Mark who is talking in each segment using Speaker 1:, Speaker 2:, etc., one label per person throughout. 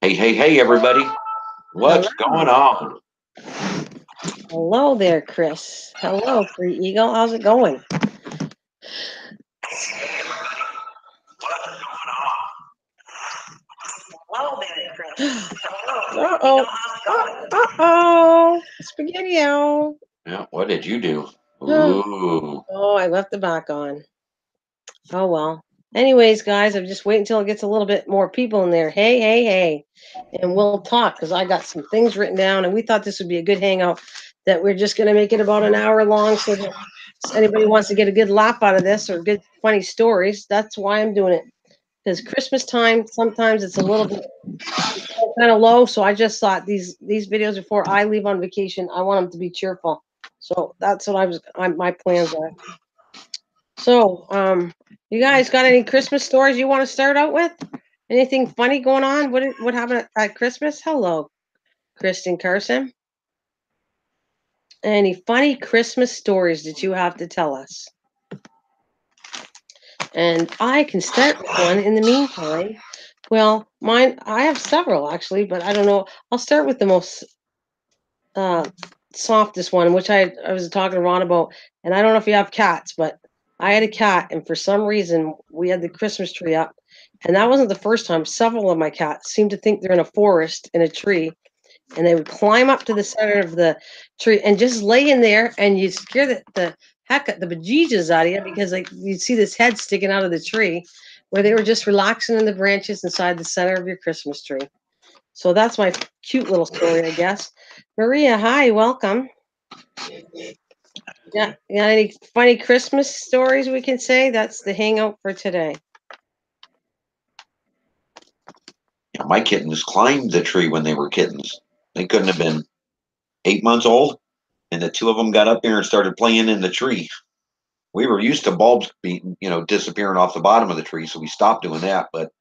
Speaker 1: Hey, hey, hey, everybody.
Speaker 2: Hello.
Speaker 1: What's going on?
Speaker 2: Hello there, Chris. Hello, Free Eagle. How's it going?
Speaker 1: Hey, everybody. What's going on? Hello there, Chris. Hello,
Speaker 2: Uh-oh.
Speaker 1: how's it going?
Speaker 2: Uh-oh. Spaghetti-o.
Speaker 1: Yeah, what did you do?
Speaker 2: Oh,
Speaker 1: Ooh.
Speaker 2: I left the back on. Oh, well. Anyways, guys, I'm just waiting until it gets a little bit more people in there. Hey, hey, hey. And we'll talk because I got some things written down, and we thought this would be a good hangout that we're just going to make it about an hour long so that anybody wants to get a good laugh out of this or good funny stories. That's why I'm doing it. Because Christmas time, sometimes it's a little bit kind of low. So I just thought these videos before I leave on vacation, I want them to be cheerful. So that's what my plans are. So, you guys got any Christmas stories you want to start out with? Anything funny going on? What happened at Christmas? Hello, Kristen Carson. Any funny Christmas stories that you have to tell us? And I can start with one in the meantime. Well, mine, I have several actually, but I don't know. I'll start with the most uh, softest one, which I was talking to Ron about. And I don't know if you have cats, but I had a cat, and for some reason, we had the Christmas tree up. And that wasn't the first time. Several of my cats seem to think they're in a forest in a tree, and they would climb up to the center of the tree and just lay in there, and you scare the heck the bejesus out of you because like you'd see this head sticking out of the tree where they were just relaxing in the branches inside the center of your Christmas tree. So that's my cute little story, I guess. Maria, hi, welcome. Yeah, you got any funny Christmas stories we can say? That's the hangout for today.
Speaker 1: Yeah, my kittens climbed the tree when they were kittens. They couldn't have been 8 months old, and the two of them got up there and started playing in the tree. We were used to bulbs being, disappearing off the bottom of the tree, so we stopped doing that. But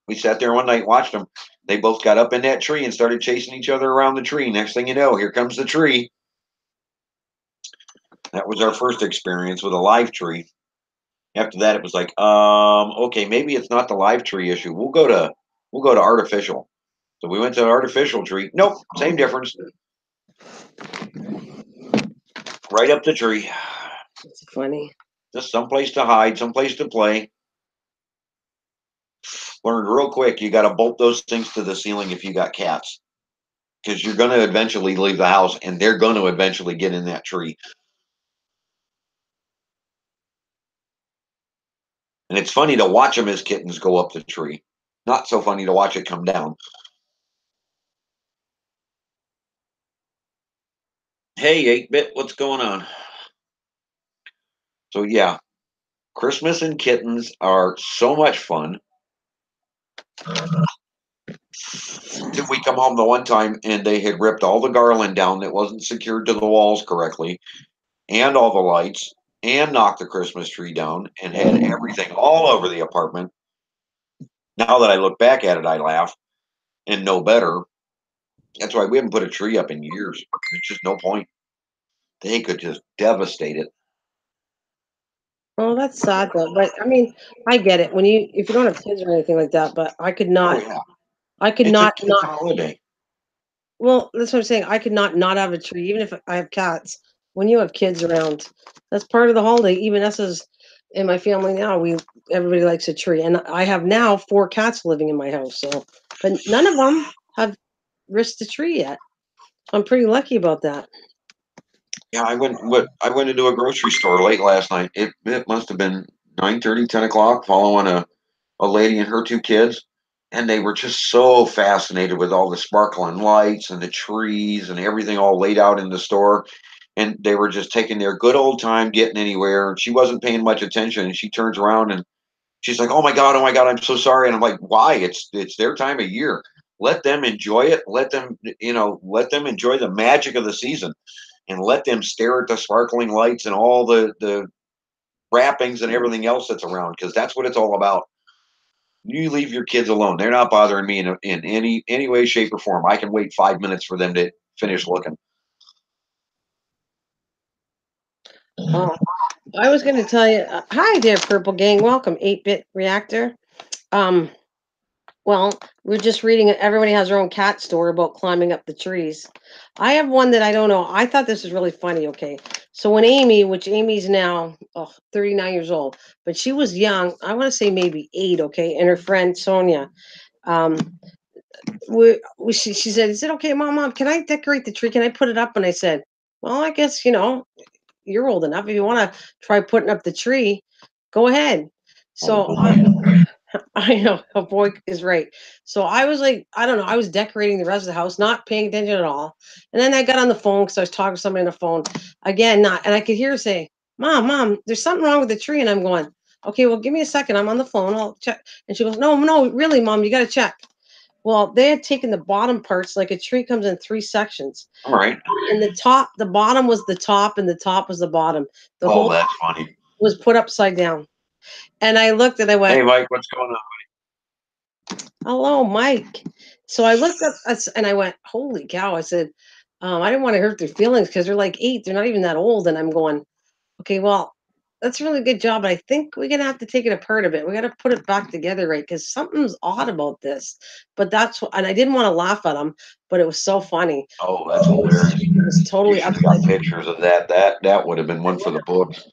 Speaker 1: we sat there one night and watched them. They both got up in that tree and started chasing each other around the tree. Next thing you know, here comes the tree. That was our first experience with a live tree. After that, it was like, okay, maybe it's not the live tree issue. We'll go to artificial. So we went to an artificial tree. Nope, same difference. Right up the tree.
Speaker 2: It's funny.
Speaker 1: Just someplace to hide, someplace to play. Learned real quick, you got to bolt those things to the ceiling if you got cats, because you're going to eventually leave the house and they're going to eventually get in that tree. And it's funny to watch them as kittens go up the tree. Not so funny to watch it come down. Hey, 8-bit, what's going on? So, yeah, Christmas and kittens are so much fun. Till we come home the one time and they had ripped all the garland down that wasn't secured to the walls correctly, and all the lights, and knocked the Christmas tree down, and had everything all over the apartment. Now that I look back at it, I laugh and know better. That's why we haven't put a tree up in years. There's just no point. They could just devastate it.
Speaker 2: Oh, that's sad though. But I mean, I get it. When if you don't have kids or anything like that, but
Speaker 1: Oh yeah,
Speaker 2: I could
Speaker 1: it's a
Speaker 2: not
Speaker 1: kids'
Speaker 2: not.
Speaker 1: holiday.
Speaker 2: Well, that's what I'm saying. I could not have a tree, even if I have cats. When you have kids around, that's part of the holiday. Even us as in my family now, we everybody likes a tree, and I have now 4 cats living in my house. So, but none of them have risked a tree yet. I'm pretty lucky about that.
Speaker 1: Yeah, I went into a grocery store late last night. It must have been 9:30, 10 o'clock, following a lady and her two kids, and they were just so fascinated with all the sparkling lights and the trees and everything all laid out in the store. And they were just taking their good old time getting anywhere. She wasn't paying much attention, and she turns around and she's like, oh my god, I'm so sorry." And I'm like, "Why? It's their time of year. Let them enjoy it. Let them enjoy the magic of the season, and let them stare at the sparkling lights and all the wrappings and everything else that's around, because that's what it's all about. You leave your kids alone. They're not bothering me in any way, shape, or form. I can wait 5 minutes for them to finish looking."
Speaker 2: Oh, I was going to tell you. Hi there, Purple Gang. Welcome, 8-bit reactor. Um, Well, we're just reading everybody has their own cat story about climbing up the trees. I have one that I don't know. I thought this was really funny, okay? So when Amy, which Amy's now 39 years old, but she was young, I want to say maybe 8, okay, and her friend Sonia, um, she said, "Is it okay, mom, can I decorate the tree? Can I put it up?" And I said, "Well, I guess, you're old enough. If you want to try putting up the tree, go ahead."
Speaker 1: Oh
Speaker 2: So
Speaker 1: boy.
Speaker 2: I know a boy is right. So I was like, I don't know. I was decorating the rest of the house, not paying attention at all. And then I got on the phone because I was talking to somebody on the phone. Again, not, and I could hear her say, Mom, there's something wrong with the tree." And I'm going, "Okay, well, give me a second. I'm on the phone. I'll check." And she goes, No, really, Mom, you got to check. Well, they had taken the bottom parts, like a tree comes in 3 sections.
Speaker 1: All right.
Speaker 2: And the bottom was the top, and the top was the bottom. The
Speaker 1: Oh,
Speaker 2: whole
Speaker 1: that's funny.
Speaker 2: was put upside down. And I looked and I
Speaker 1: Hey,
Speaker 2: went,
Speaker 1: Mike, what's going on?
Speaker 2: "Hello, Mike." So I looked up and I went, "Holy cow." I said, I didn't want to hurt their feelings because they're like 8. They're not even that old. And I'm going, "Okay, well, that's a really good job. But I think we're going to have to take it apart a bit. We got to put it back together, right? Because something's odd about this." But and I didn't want to laugh at them, but it was so funny.
Speaker 1: Oh, that's hilarious.
Speaker 2: It was
Speaker 1: You
Speaker 2: totally
Speaker 1: should have got
Speaker 2: upside.
Speaker 1: pictures of that. That would have been one for the books.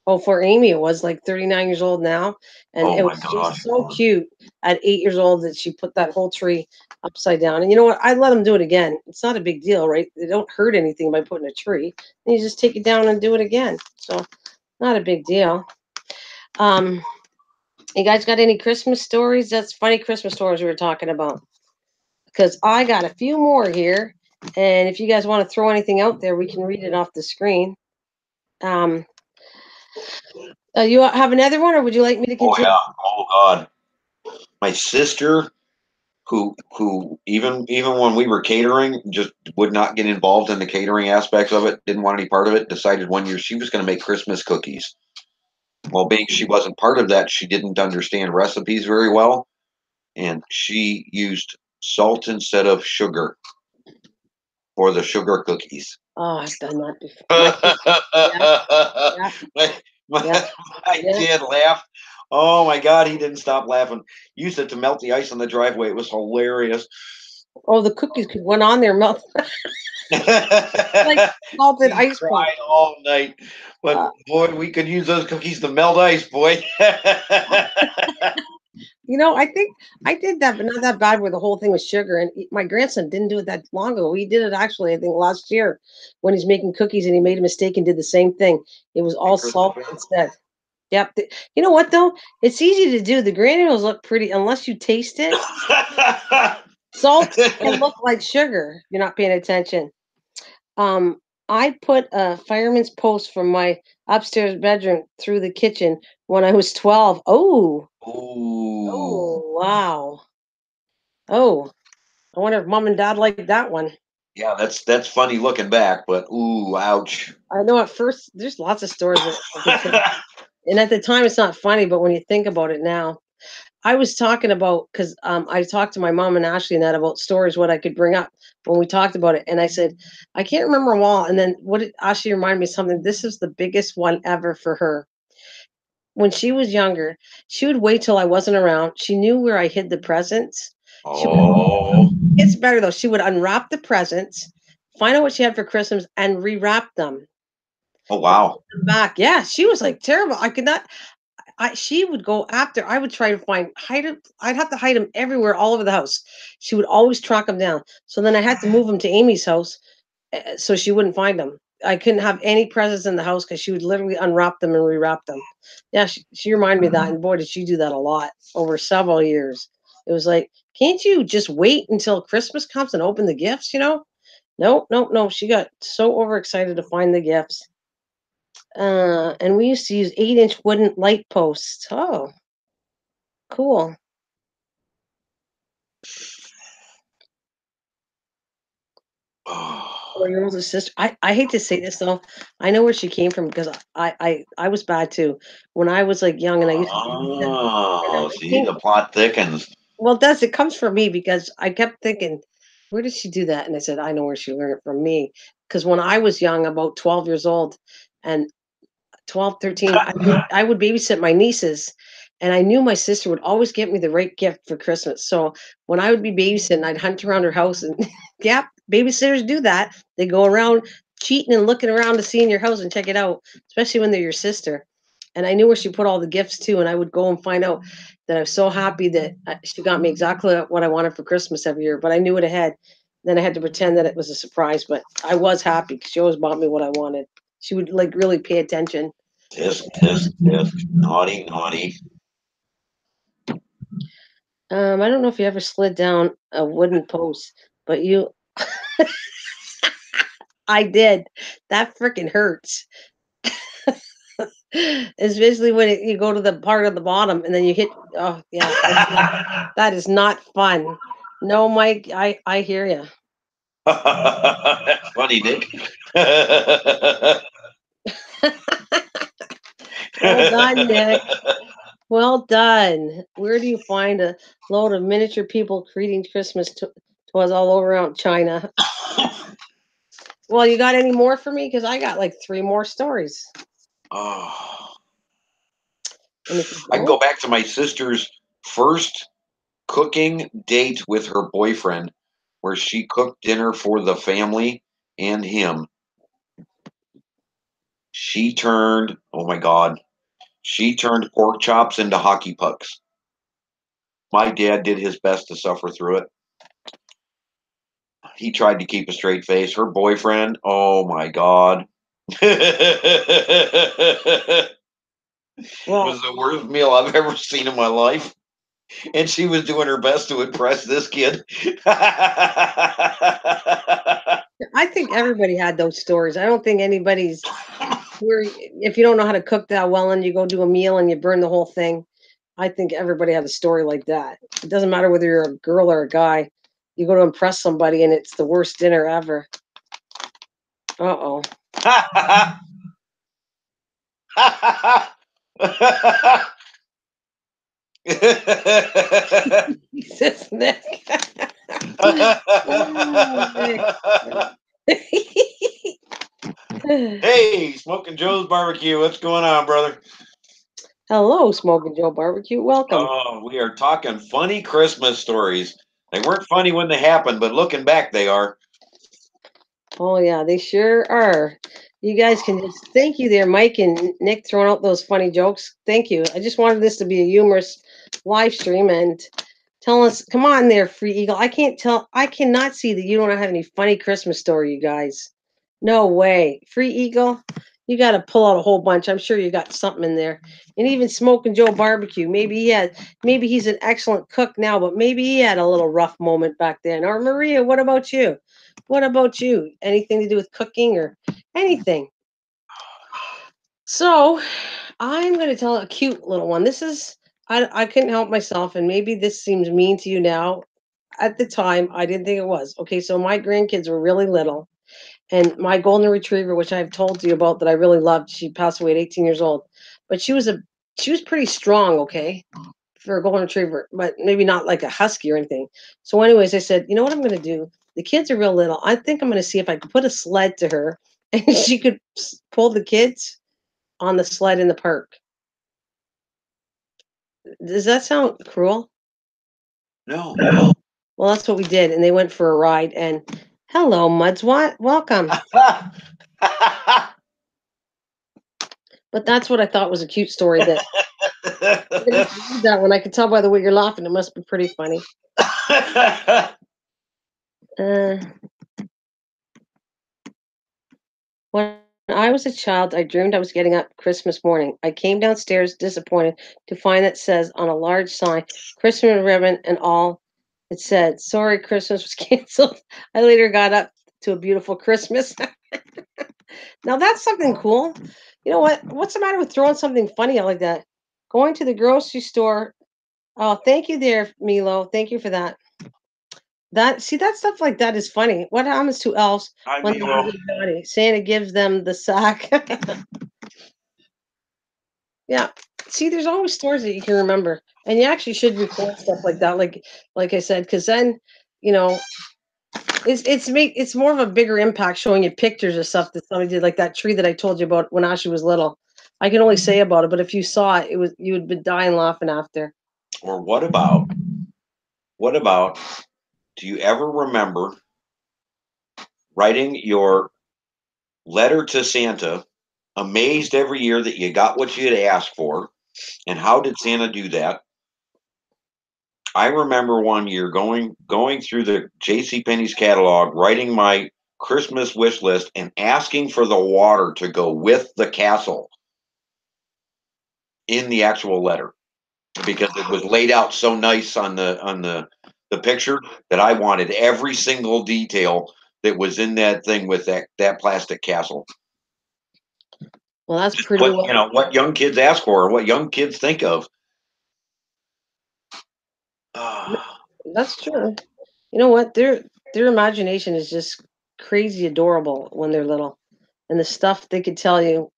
Speaker 2: Oh, for Amy, it was like 39 years old now, and
Speaker 1: Oh
Speaker 2: it
Speaker 1: my
Speaker 2: was
Speaker 1: gosh.
Speaker 2: just so cute at 8 years old that she put that whole tree upside down. And you know what? I'd let them do it again. It's not a big deal, right? They don't hurt anything by putting a tree. And you just take it down and do it again. So not a big deal. Um, you guys got any Christmas stories? That's funny Christmas stories we were talking about. Because I got a few more here. And if you guys want to throw anything out there, we can read it off the screen. Um, you have another one, or would you like me to
Speaker 1: Oh
Speaker 2: continue?
Speaker 1: yeah. Oh God. My sister, who even when we were catering, just would not get involved in the catering aspects of it. Didn't want any part of it. Decided one year she was going to make Christmas cookies. Well, being she wasn't part of that, she didn't understand recipes very well, and she used salt instead of sugar for the sugar cookies.
Speaker 2: Oh, I've done that before. My
Speaker 1: my,
Speaker 2: kids, yeah, yeah,
Speaker 1: my,
Speaker 2: yeah,
Speaker 1: my
Speaker 2: yeah.
Speaker 1: dad laughed. Oh my God, he didn't stop laughing. Used it to melt the ice on the driveway. It was hilarious.
Speaker 2: Oh, the cookies could went on there melt
Speaker 1: He
Speaker 2: like salted ice pop.
Speaker 1: cried all night. But
Speaker 2: Uh,
Speaker 1: boy, we could use those cookies to melt ice, boy.
Speaker 2: I think I did that, but not that bad. Where the whole thing was sugar, and my grandson didn't do it that long ago. He did it actually, I think, last year when he's making cookies, and he made a mistake and did the same thing. It was all
Speaker 1: Christmas
Speaker 2: salt instead. Yep. You know what though? It's easy to do. The granules look pretty unless you taste it. Salt can look like sugar. You're not paying attention. Um, I put a fireman's post from my upstairs bedroom through the kitchen when I was 12. Oh,
Speaker 1: Ooh.
Speaker 2: oh, wow. Oh, I wonder if mom and dad like that one.
Speaker 1: Yeah, that's funny looking back, but ooh, ouch.
Speaker 2: I know at first there's lots of stories that I could tell. And at the time it's not funny, but when you think about it now, I was talking about because I talked to my mom and Ashley and that about stories, what I could bring up when we talked about it. And I said, I can't remember them all. And then what did Ashley remind me of something? This is the biggest one ever for her. When she was younger, she would wait till I wasn't around. She knew where I hid the presents. She would
Speaker 1: Oh,
Speaker 2: It's better though. She would unwrap the presents, find out what she had for Christmas, and rewrap them
Speaker 1: oh
Speaker 2: and
Speaker 1: wow.
Speaker 2: put them back. Yeah, she was like terrible. I could not. She would go after. I would try to hide him. I'd have to hide him everywhere, all over the house. She would always track him down. So then I had to move him to Amy's house, so she wouldn't find them. I couldn't have any presents in the house because she would literally unwrap them and rewrap them. Yeah, she reminded me of that, and boy, did she do that a lot over several years. It was like, can't you just wait until Christmas comes and open the gifts? No, no, no. She got so overexcited to find the gifts. And we used to use 8-inch wooden light posts. Oh, cool. Or your older sister. I hate to say this though. I know where she came from because I was bad too. When I was like young and I used to do that. And
Speaker 1: Oh,
Speaker 2: I
Speaker 1: see,
Speaker 2: think
Speaker 1: the plot thickens.
Speaker 2: well it comes from me because I kept thinking, where did she do that? And I said, I know where she learned it from me. Because when I was young, about 12 years old and 12, 13, I would babysit my nieces And I knew my sister would always get me the right gift for Christmas. So when I would be babysitting, I'd hunt around her house and yeah, babysitters do that. They go around cheating and looking around to see in your house and check it out, especially when they're your sister. And I knew where she put all the gifts too. And I would go and find out that I was so happy that she got me exactly what I wanted for Christmas every year. But I knew it ahead. Then I had to pretend that it was a surprise. But I was happy because she always bought me what I wanted. She would like really pay attention.
Speaker 1: Tisk, tisk, tisk. Naughty, naughty.
Speaker 2: I don't know if you ever slid down a wooden post, but you I did. That freaking hurts. Especially when you go to the part of the bottom and then you hit oh yeah, that is not fun. No, Mike, I hear you.
Speaker 1: That's funny, Nick. Well
Speaker 2: Well done, Nick. Well done. Where do you find a load of miniature people greeting Christmas toys all over around China? Well, you got any more for me? Because I got like 3 more stories.
Speaker 1: Oh,
Speaker 2: And if you
Speaker 1: I can go
Speaker 2: don't,
Speaker 1: back to my sister's first cooking date with her boyfriend, where she cooked dinner for the family and him. She turned, oh my God, she turned pork chops into hockey pucks. My dad did his best to suffer through it. He tried to keep a straight face. Her boyfriend, oh my God.
Speaker 2: well,
Speaker 1: Was the worst meal I've ever seen in my life. And she was doing her best to impress this kid.
Speaker 2: I think everybody had those stories. I don't think anybody's where if you don't know how to cook that well and you go do a meal and you burn the whole thing. I think everybody had a story like that. It doesn't matter whether you're a girl or a guy. You go to impress somebody and it's the worst dinner ever. Uh-oh. Jesus, Nick. Oh, Nick.
Speaker 1: Hey, Smoking Joe's Barbecue. What's going on, brother?
Speaker 2: Hello, Smoking Joe Barbecue. Welcome.
Speaker 1: Oh, we are talking funny Christmas stories. They weren't funny when they happened, but looking back, they are.
Speaker 2: Oh yeah, they sure are. You guys can just thank you there, Mike and Nick, throwing out those funny jokes. Thank you. I just wanted this to be a humorous live stream and tell us, come on there, Free Eagle. I cannot see that you don't have any funny Christmas story, you guys. No way. Free Eagle, you got to pull out a whole bunch. I'm sure you got something in there. And even Smoking Joe Barbecue. Maybe he's an excellent cook now, but maybe he had a little rough moment back then. Or Maria, what about you? What about you? Anything to do with cooking or anything? So, I'm going to tell a cute little one. I couldn't help myself, and maybe this seems mean to you now. At the time, I didn't think it was. Okay, so my grandkids were really little, and my golden retriever, which I've told you about that I really loved, she passed away at 18 years old. But she was pretty strong, okay, for a golden retriever, but maybe not like a husky or anything. So, anyways, I said, you know what I'm going to do? The kids are real little. I think I'm going to see if I could put a sled to her, and she could pull the kids on the sled in the park. Does that sound cruel?
Speaker 1: No.
Speaker 2: Well, that's what we did, and they went for a ride. And hello, Mudswat, welcome. But that's what I thought was a cute story. That I'm gonna have to read that one. I can tell by the way you're laughing. It must be pretty funny. Uh, when I was a child, I dreamed I was getting up Christmas morning. I came downstairs disappointed to find that says on a large sign, Christmas ribbon and all. It said, "Sorry, Christmas was canceled." I later got up to a beautiful Christmas. Now that's something cool. You know what? What's the matter with throwing something funny out like that? Going to the grocery store. Oh, thank you there, Milo. Thank you for that. That stuff like that is funny. What happens to elves
Speaker 1: I
Speaker 2: when
Speaker 1: mean,
Speaker 2: they
Speaker 1: well,
Speaker 2: get naughty? Santa gives them the sack. Yeah. See, there's always stories that you can remember, and you actually should record stuff like that. Like I said, because then, you know, it's more of a bigger impact showing you pictures of stuff that somebody did, like that tree that I told you about when Ashley was little. I can only say about it, but if you saw it, you would be dying laughing after.
Speaker 1: Or what about, do you ever remember writing your letter to Santa, amazed every year that you got what you had asked for? And how did Santa do that? I remember one year going through the J.C. Penney's catalog, writing my Christmas wish list and asking for the water to go with the castle in the actual letter, because it was laid out so nice on the picture that I wanted every single detail that was in that thing with that plastic castle.
Speaker 2: Well, that's
Speaker 1: Just
Speaker 2: pretty
Speaker 1: what,
Speaker 2: well.
Speaker 1: what young kids ask for, or what young kids think of.
Speaker 2: That's true. You know what? Their imagination is just crazy adorable when they're little, and the stuff they could tell you.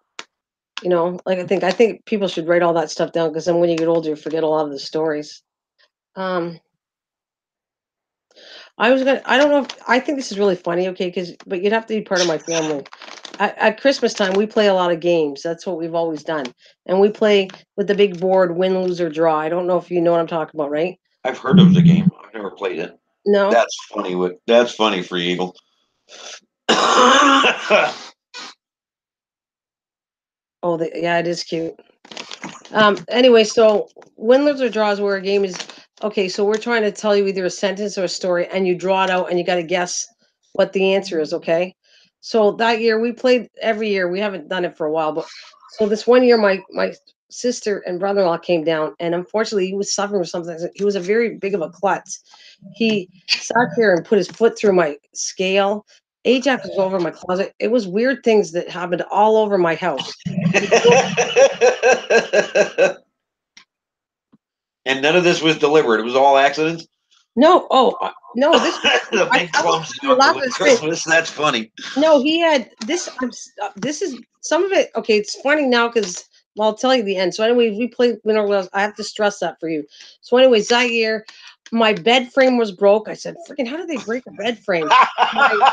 Speaker 2: You know, like I think people should write all that stuff down because then when you get older, you forget a lot of the stories. Um, I don't know if I think this is really funny, okay? But you'd have to be part of my family. At Christmas time, we play a lot of games. That's what we've always done, and we play with the big board, win, lose, or draw. I don't know if you know what I'm talking about, right?
Speaker 1: I've heard of the game. I've never played it.
Speaker 2: No.
Speaker 1: That's funny. That's funny for Eagle. Oh,
Speaker 2: Oh, yeah, it is cute. Anyway, so win, lose, or draws, where a game is okay. So we're trying to tell you either a sentence or a story, and you draw it out, and you got to guess what the answer is. Okay. So that year we played every year. We haven't done it for a while, but so this one year, my sister and brother-in-law came down, and unfortunately, he was suffering with something. He was a very big of a klutz. He sat there and put his foot through my scale. Ajax was over my closet. It was weird things that happened all over my house.
Speaker 1: and none of this was deliberate. It was all accidents.
Speaker 2: No, no. This
Speaker 1: The big
Speaker 2: I want
Speaker 1: clumsy
Speaker 2: you to
Speaker 1: uncle
Speaker 2: laugh
Speaker 1: at
Speaker 2: at this thing.
Speaker 1: Christmas. That's funny.
Speaker 2: No, he had this. This is some of it. Okay, it's funny now because well, I'll tell you the end. So, anyway, we played Winter Wales. I have to stress that for you. So, anyways, that year, my bed frame was broke. I said, "Freaking, how did they break a bed frame?" My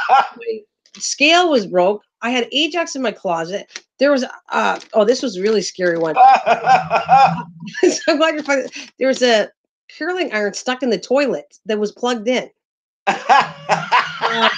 Speaker 2: scale was broke. I had Ajax in my closet. There was oh, this was a really scary one. So I'm glad you're finding. There was a curling iron stuck in the toilet that was plugged in. Uh,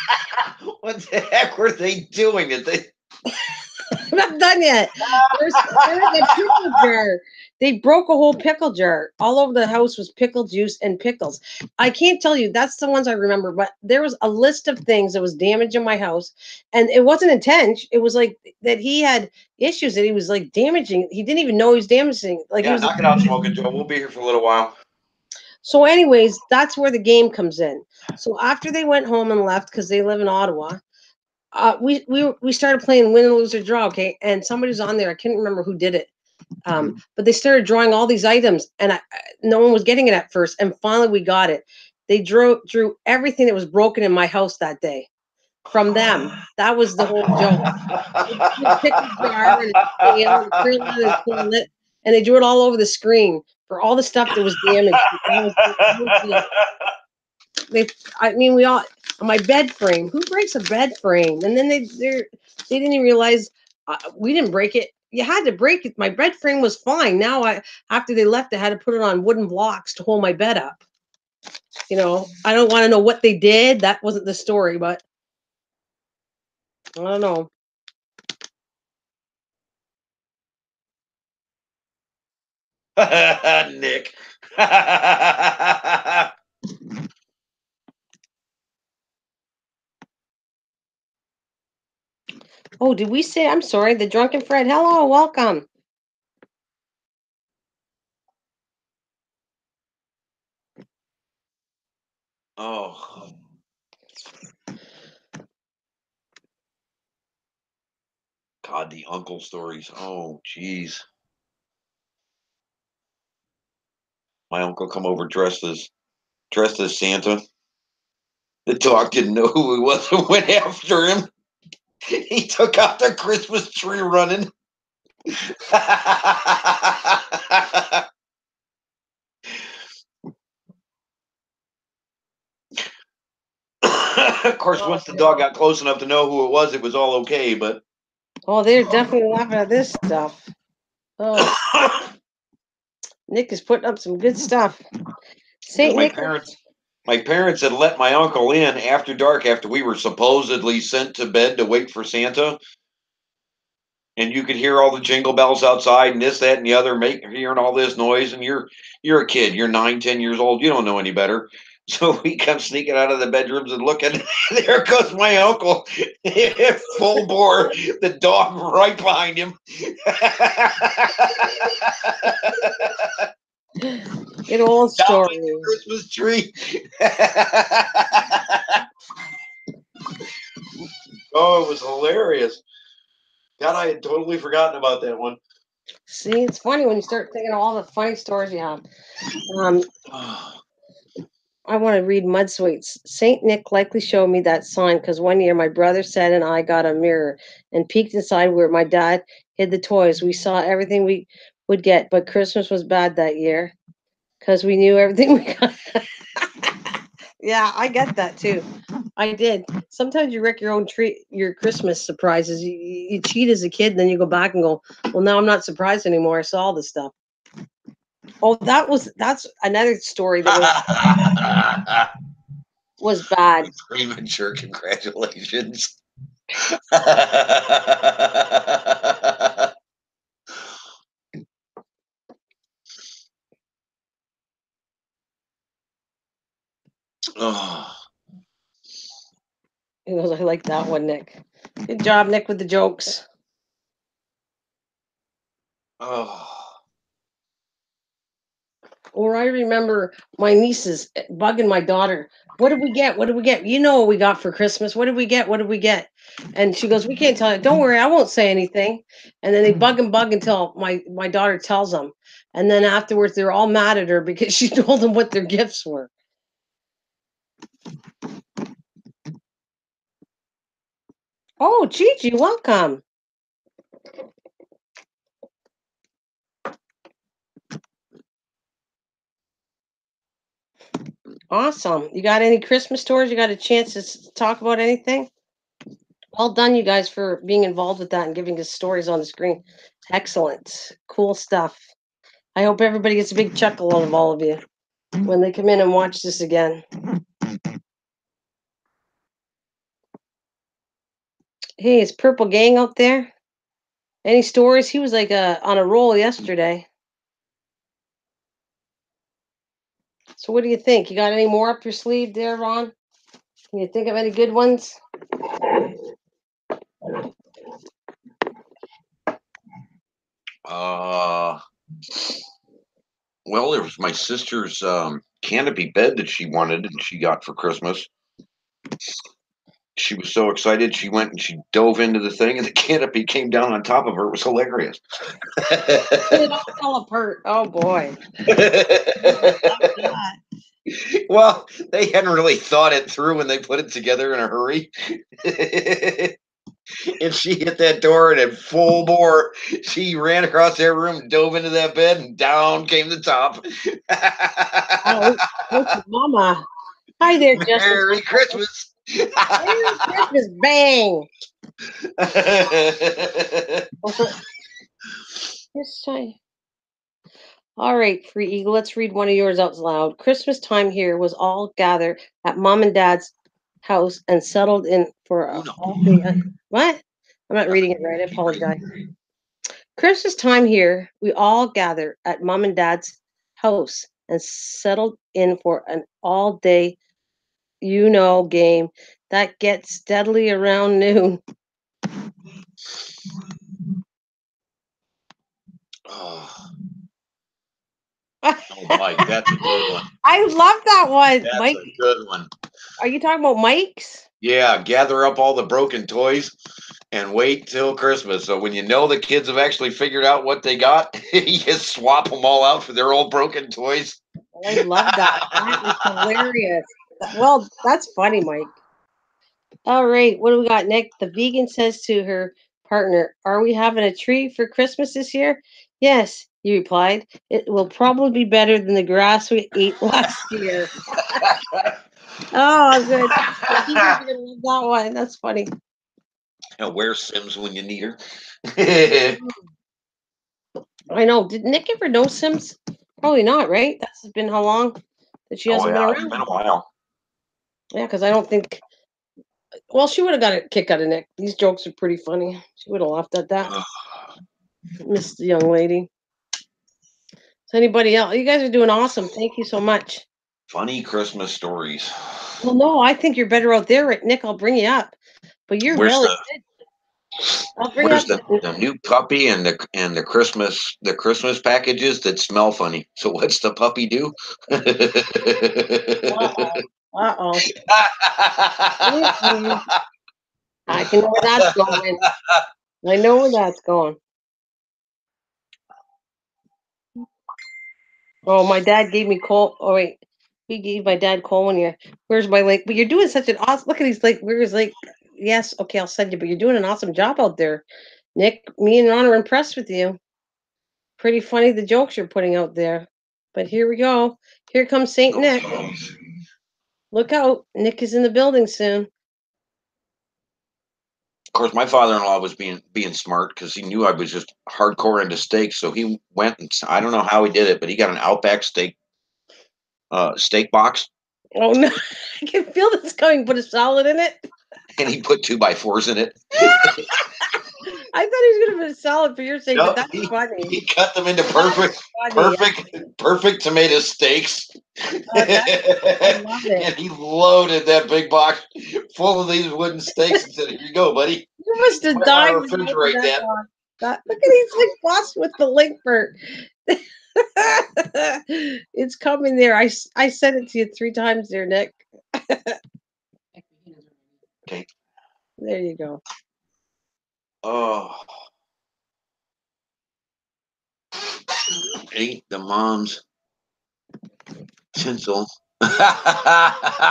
Speaker 1: What the heck were they doing?
Speaker 2: I'm not done yet. There's a pickle jar. They broke a whole pickle jar. All over the house was pickle juice and pickles. I can't tell you. That's the ones I remember. But there was a list of things that was damaged in my house, and it wasn't intentional. It was like that he had issues that he was like damaging. He didn't even know he was damaging. Like he
Speaker 1: Yeah,
Speaker 2: was.
Speaker 1: knock it out, Smoking Joe. We'll be here for a little while.
Speaker 2: So, anyways, that's where the game comes in. So after they went home and left because they live in Ottawa, we started playing win, lose, or draw. Okay, and somebody was on there. I can't remember who did it. But they started drawing all these items, and no one was getting it at first. And finally, we got it. They drew everything that was broken in my house that day from them. That was the whole joke. They picked a jar and a scale and a curl in a toilet, and they drew it all over the screen for all the stuff that was damaged. They, I mean, we all my bed frame. Who breaks a bed frame? And then they didn't even realize we didn't break it. You had to break it. My bed frame was fine. Now after they left, I had to put it on wooden blocks to hold my bed up. You know, I don't want to know what they did. That wasn't the story, but I don't know.
Speaker 1: Nick.
Speaker 2: Oh, did we say? I'm sorry. The drunken Fred. Hello, welcome.
Speaker 1: Oh, God, the uncle stories. Oh, geez. My uncle come over dressed as Santa. The dog didn't know who he was and went after him. He took out the Christmas tree running. Of course, once the dog got close enough to know who it was all okay. But
Speaker 2: Oh, they're definitely laughing at this stuff. Oh, Nick is putting up some good stuff. Saint
Speaker 1: my
Speaker 2: Nicholas.
Speaker 1: parents had let my uncle in after dark after we were supposedly sent to bed to wait for Santa. And you could hear all the jingle bells outside and this, that, and the other, hearing all this noise. And you're a kid, you're 9, 10 years old, you don't know any better. So we come sneaking out of the bedrooms and looking. There goes my uncle, full bore, the dog right behind him.
Speaker 2: Good old story.
Speaker 1: Christmas tree. Oh, it was hilarious. God, I had totally forgotten about that one.
Speaker 2: See, it's funny when you start thinking of all the funny stories you have. I want to read Mud Sweets. Saint Nick likely showed me that sign because one year my brother said and I got a mirror and peeked inside where my dad hid the toys. We saw everything we would get, but Christmas was bad that year because we knew everything we got. Yeah, I get that too. I did. Sometimes you wreck your own treat, your Christmas surprises. You cheat as a kid, and then you go back and go, "Well, now I'm not surprised anymore. I saw all this stuff." Oh, that's another story that was bad.
Speaker 1: Premature congratulations. Oh.
Speaker 2: He goes, "I like that one, Nick. Good job, Nick, with the jokes."
Speaker 1: Oh.
Speaker 2: Or I remember my nieces bugging my daughter. What did we get? What did we get? You know what we got for Christmas. What did we get? What did we get? And she goes, "We can't tell you. Don't worry, I won't say anything." And then they bug and bug until my daughter tells them. And then afterwards, they're all mad at her because she told them what their gifts were. Oh, Gigi, welcome. Awesome. You got any Christmas stories? You got a chance to talk about anything? Well done, you guys, for being involved with that and giving us stories on the screen. Excellent. Cool stuff. I hope everybody gets a big chuckle out of all of you when they come in and watch this again. Hey, is Purple Gang out there? Any stories? He was like on a roll yesterday. So what do you think? You got any more up your sleeve there, Ron? Can you think of any good ones?
Speaker 1: Well, there was my sister's canopy bed that she wanted and she got for Christmas. She was so excited, she went and she dove into the thing, and the canopy came down on top of her. It was hilarious.
Speaker 2: It all fell apart. Oh boy.
Speaker 1: Well, they hadn't really thought it through when they put it together in a hurry. And she hit that door and at full bore, she ran across that room, dove into that bed, and down came the top.
Speaker 2: Oh, Mama. Hi there, Justice.
Speaker 1: Merry Christmas.
Speaker 2: Merry Christmas. Bang. Yes, all right, Free Eagle, let's read one of yours out loud. Christmas time here was all gathered at Mom and Dad's house and settled in for a what? I'm not reading it right. I apologize. Christmas time here, we all gather at Mom and Dad's house and settled in for an all-day, game that gets steadily around noon.
Speaker 1: Oh, Mike, that's a good one.
Speaker 2: I love that one.
Speaker 1: That's
Speaker 2: Mike,
Speaker 1: a good one.
Speaker 2: are you talking about Mike's?
Speaker 1: Yeah, gather up all the broken toys and wait till Christmas. So when you know the kids have actually figured out what they got, you just swap them all out for their old broken toys.
Speaker 2: I love that. That is hilarious. Well, that's funny, Mike. All right, what do we got, Nick? The vegan says to her partner, "Are we having a tree for Christmas this year?" "Yes," he replied. "It will probably be better than the grass we ate last year." Oh, good. You guys are gonna love that one. That's funny.
Speaker 1: And where's Sims when you need her?
Speaker 2: I know. Did Nick ever know Sims? Probably not, right? That's been how long that she
Speaker 1: Oh
Speaker 2: hasn't been
Speaker 1: yeah, it's been
Speaker 2: around.
Speaker 1: a while.
Speaker 2: Yeah, because I don't think. Well, she would have got a kick out of Nick. These jokes are pretty funny. She would have laughed at that. Miss the young lady. So anybody else? You guys are doing awesome. Thank you so much.
Speaker 1: Funny Christmas stories.
Speaker 2: Well, no, I think you're better out there, Rick. Nick, I'll bring you up. But you're
Speaker 1: Where's
Speaker 2: really
Speaker 1: the
Speaker 2: good. I'll bring
Speaker 1: where's
Speaker 2: up.
Speaker 1: the new puppy and the Christmas packages that smell funny? So what's the puppy do?
Speaker 2: Uh oh. I can know where that's going. I know where that's going. Oh, my dad gave me coal. Oh wait, he gave my dad coal one year. Where's my link? But you're doing such an awesome. Look at these like. Where's like? Yes, okay, I'll send you. But you're doing an awesome job out there, Nick. Me and Ron are impressed with you. Pretty funny the jokes you're putting out there. But here we go. Here comes Saint Nick. Look out, Nick is in the building soon.
Speaker 1: Of course, my father-in-law was being smart because he knew I was just hardcore into steaks. So he went and I don't know how he did it, but he got an Outback steak box,
Speaker 2: Oh no, I can feel this coming. Put a salad in it.
Speaker 1: and he put 2x4s in it.
Speaker 2: I thought he was gonna put a salad for your sake, but
Speaker 1: No,
Speaker 2: that's funny.
Speaker 1: he cut them into
Speaker 2: That's funny.
Speaker 1: perfect tomato steaks,
Speaker 2: I love it.
Speaker 1: and he loaded that big box full of these wooden steaks and said, "Here you go, buddy.
Speaker 2: You must
Speaker 1: You
Speaker 2: have
Speaker 1: might want
Speaker 2: died
Speaker 1: to
Speaker 2: when you opened
Speaker 1: refrigerate
Speaker 2: that
Speaker 1: that."
Speaker 2: box. Look at these like box with the link for. It's coming there. I sent it to you 3 times there, Nick.
Speaker 1: Okay.
Speaker 2: There you go.
Speaker 1: Oh, ate the mom's tinsel. I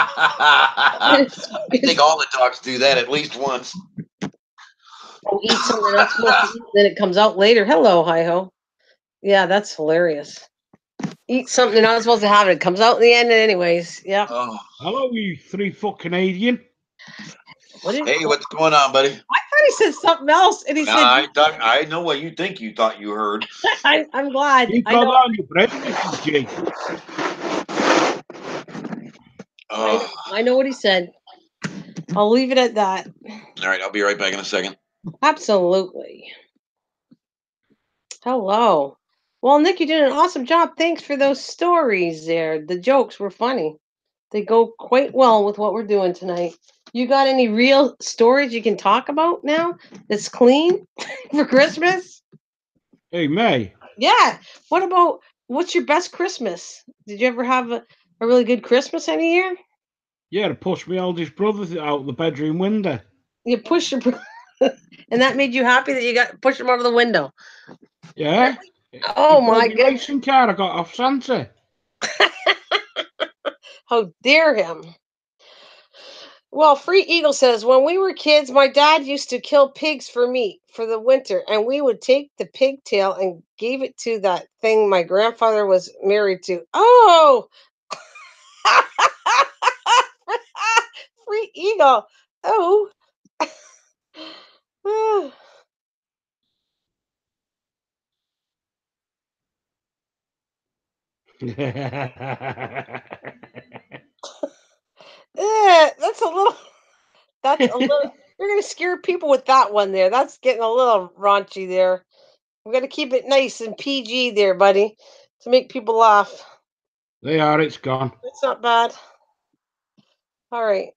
Speaker 1: think all the dogs do that at least once.
Speaker 2: Oh, eat something they're not supposed to eat, then it comes out later. Hello, hi ho. Yeah, that's hilarious. Eat something they're not supposed to have, and it comes out in the end, anyways. Yep.
Speaker 1: Oh.
Speaker 3: Hello, you 3-foot Canadian.
Speaker 1: Hey, what's going on, buddy?
Speaker 2: I thought he said something else, and he said,
Speaker 1: I know what you think you thought you heard.
Speaker 2: I'm glad.
Speaker 3: You
Speaker 2: I
Speaker 3: got
Speaker 2: know.
Speaker 3: that on your bread, Mrs. G.
Speaker 2: I know what he said. I'll leave it at that.
Speaker 1: All right, I'll be right back in a second.
Speaker 2: Absolutely. Hello. Well, Nick, you did an awesome job. Thanks for those stories there. The jokes were funny. They go quite well with what we're doing tonight. You got any real stories you can talk about now that's clean for Christmas?
Speaker 3: Hey, May.
Speaker 2: Yeah. What's your best Christmas? Did you ever have a really good Christmas any year?
Speaker 3: Yeah, to push my oldest brother out the bedroom window.
Speaker 2: You push your and that made you happy that you got pushed him out of the window.
Speaker 3: Yeah.
Speaker 2: Oh
Speaker 3: He
Speaker 2: my
Speaker 3: broke my
Speaker 2: goodness.
Speaker 3: racing car I got off Santa.
Speaker 2: How dare him? Well, Free Eagle says, when we were kids, my dad used to kill pigs for meat for the winter, and we would take the pigtail and gave it to that thing my grandfather was married to. Oh, Free Eagle. Oh. That's a little. That's a little. You're gonna scare people with that one there. That's getting a little raunchy there. We're gonna keep it nice and PG there, buddy, to make people laugh.
Speaker 3: They are, it's gone.
Speaker 2: It's not bad. All right.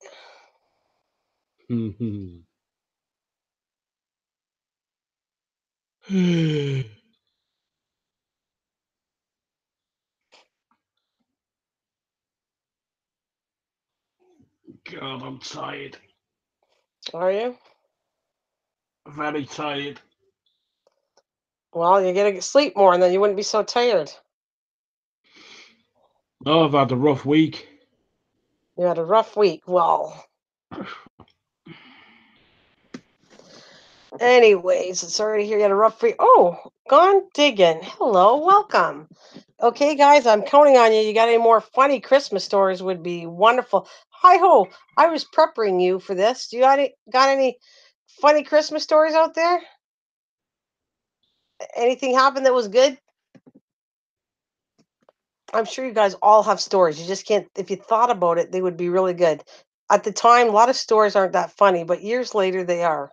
Speaker 3: God, I'm tired.
Speaker 2: Are you?
Speaker 3: Very tired.
Speaker 2: Well, you gotta sleep more, and then you wouldn't be so tired.
Speaker 3: Oh, I've had a rough week.
Speaker 2: You had a rough week. Well, anyways, sorry to hear you had a rough week. Oh, gone digging. Hello, welcome. Okay, guys, I'm counting on you. You got any more funny Christmas stories? Would be wonderful. Hi ho! I was prepping you for this. Do you got any funny Christmas stories out there? Anything happened that was good? I'm sure you guys all have stories. You just can't, if you thought about it, they would be really good. At the time, a lot of stories aren't that funny, but years later, they are.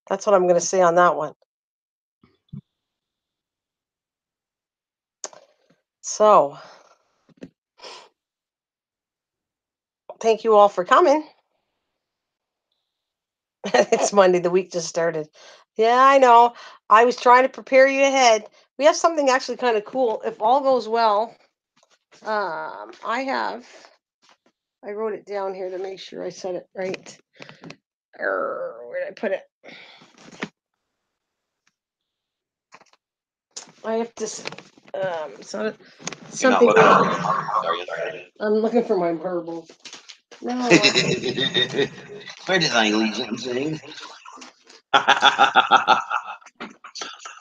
Speaker 2: That's what I'm going to say on that one. So, thank you all for coming. It's Monday. The week just started. Yeah, I know. I was trying to prepare you ahead. We have something actually kind of cool. If all goes well, I wrote it down here to make sure I said it right. Where did I put it? I have to. So
Speaker 1: You're not
Speaker 2: something.
Speaker 1: looking for your marbles, are you?
Speaker 2: I'm looking for my marbles. No.
Speaker 1: Where did I leave something?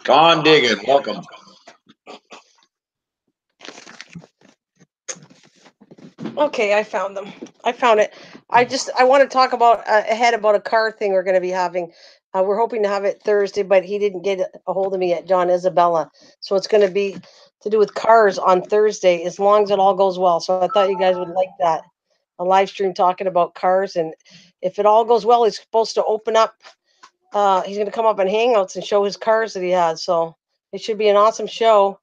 Speaker 1: Gone digging. Welcome.
Speaker 2: Okay, I found them. I found it. I want to talk about ahead about a car thing we're going to be having. We're hoping to have it Thursday, but he didn't get a hold of me yet, John Isabella. So it's going to be to do with cars on Thursday, as long as it all goes well. So I thought you guys would like that. A live stream talking about cars, and if it all goes well, he's supposed to open up. He's going to come up on Hangouts and show his cars that he has. So it should be an awesome show.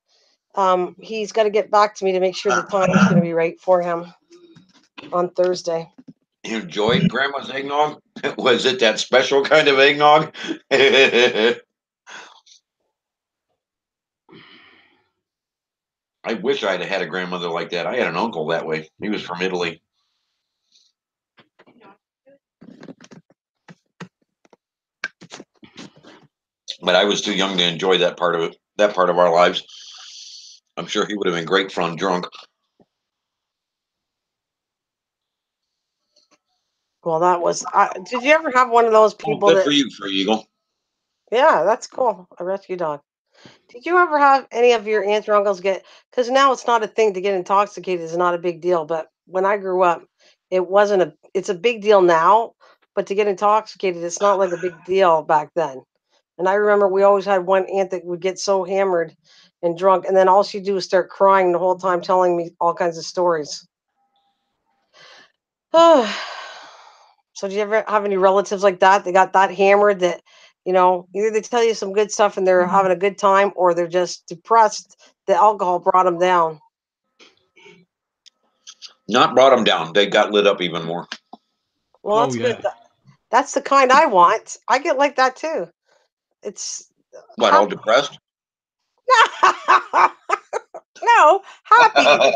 Speaker 2: He's got to get back to me to make sure the time is going to be right for him on Thursday.
Speaker 1: You enjoyed Grandma's eggnog? Was it that special kind of eggnog? I wish I'd have had a grandmother like that. I had an uncle that way. He was from Italy. But I was too young to enjoy that part of it, that part of our lives. I'm sure he would have been great fun drunk.
Speaker 2: Well, that was. Did you ever have one of those
Speaker 1: Oh,
Speaker 2: people
Speaker 1: good
Speaker 2: that?
Speaker 1: for you, Free Eagle.
Speaker 2: Yeah, that's cool. A rescue dog. Did you ever have any of your aunts or uncles get? Because now it's not a thing to get intoxicated. Is not a big deal. But when I grew up, it wasn't a. It's a big deal now, but to get intoxicated, it's not like a big deal back then. And I remember we always had one aunt that would get so hammered and drunk, and then all she'd do was start crying the whole time, telling me all kinds of stories. So do you ever have any relatives like that? They got that hammered that, either they tell you some good stuff and they're having a good time, or they're just depressed. The alcohol brought them down.
Speaker 1: Not brought them down. They got lit up even more.
Speaker 2: Well,
Speaker 3: Oh
Speaker 2: that's good.
Speaker 3: yeah.
Speaker 2: That's the kind I want. I get like that too. It's
Speaker 1: What, all depressed?
Speaker 2: no happy.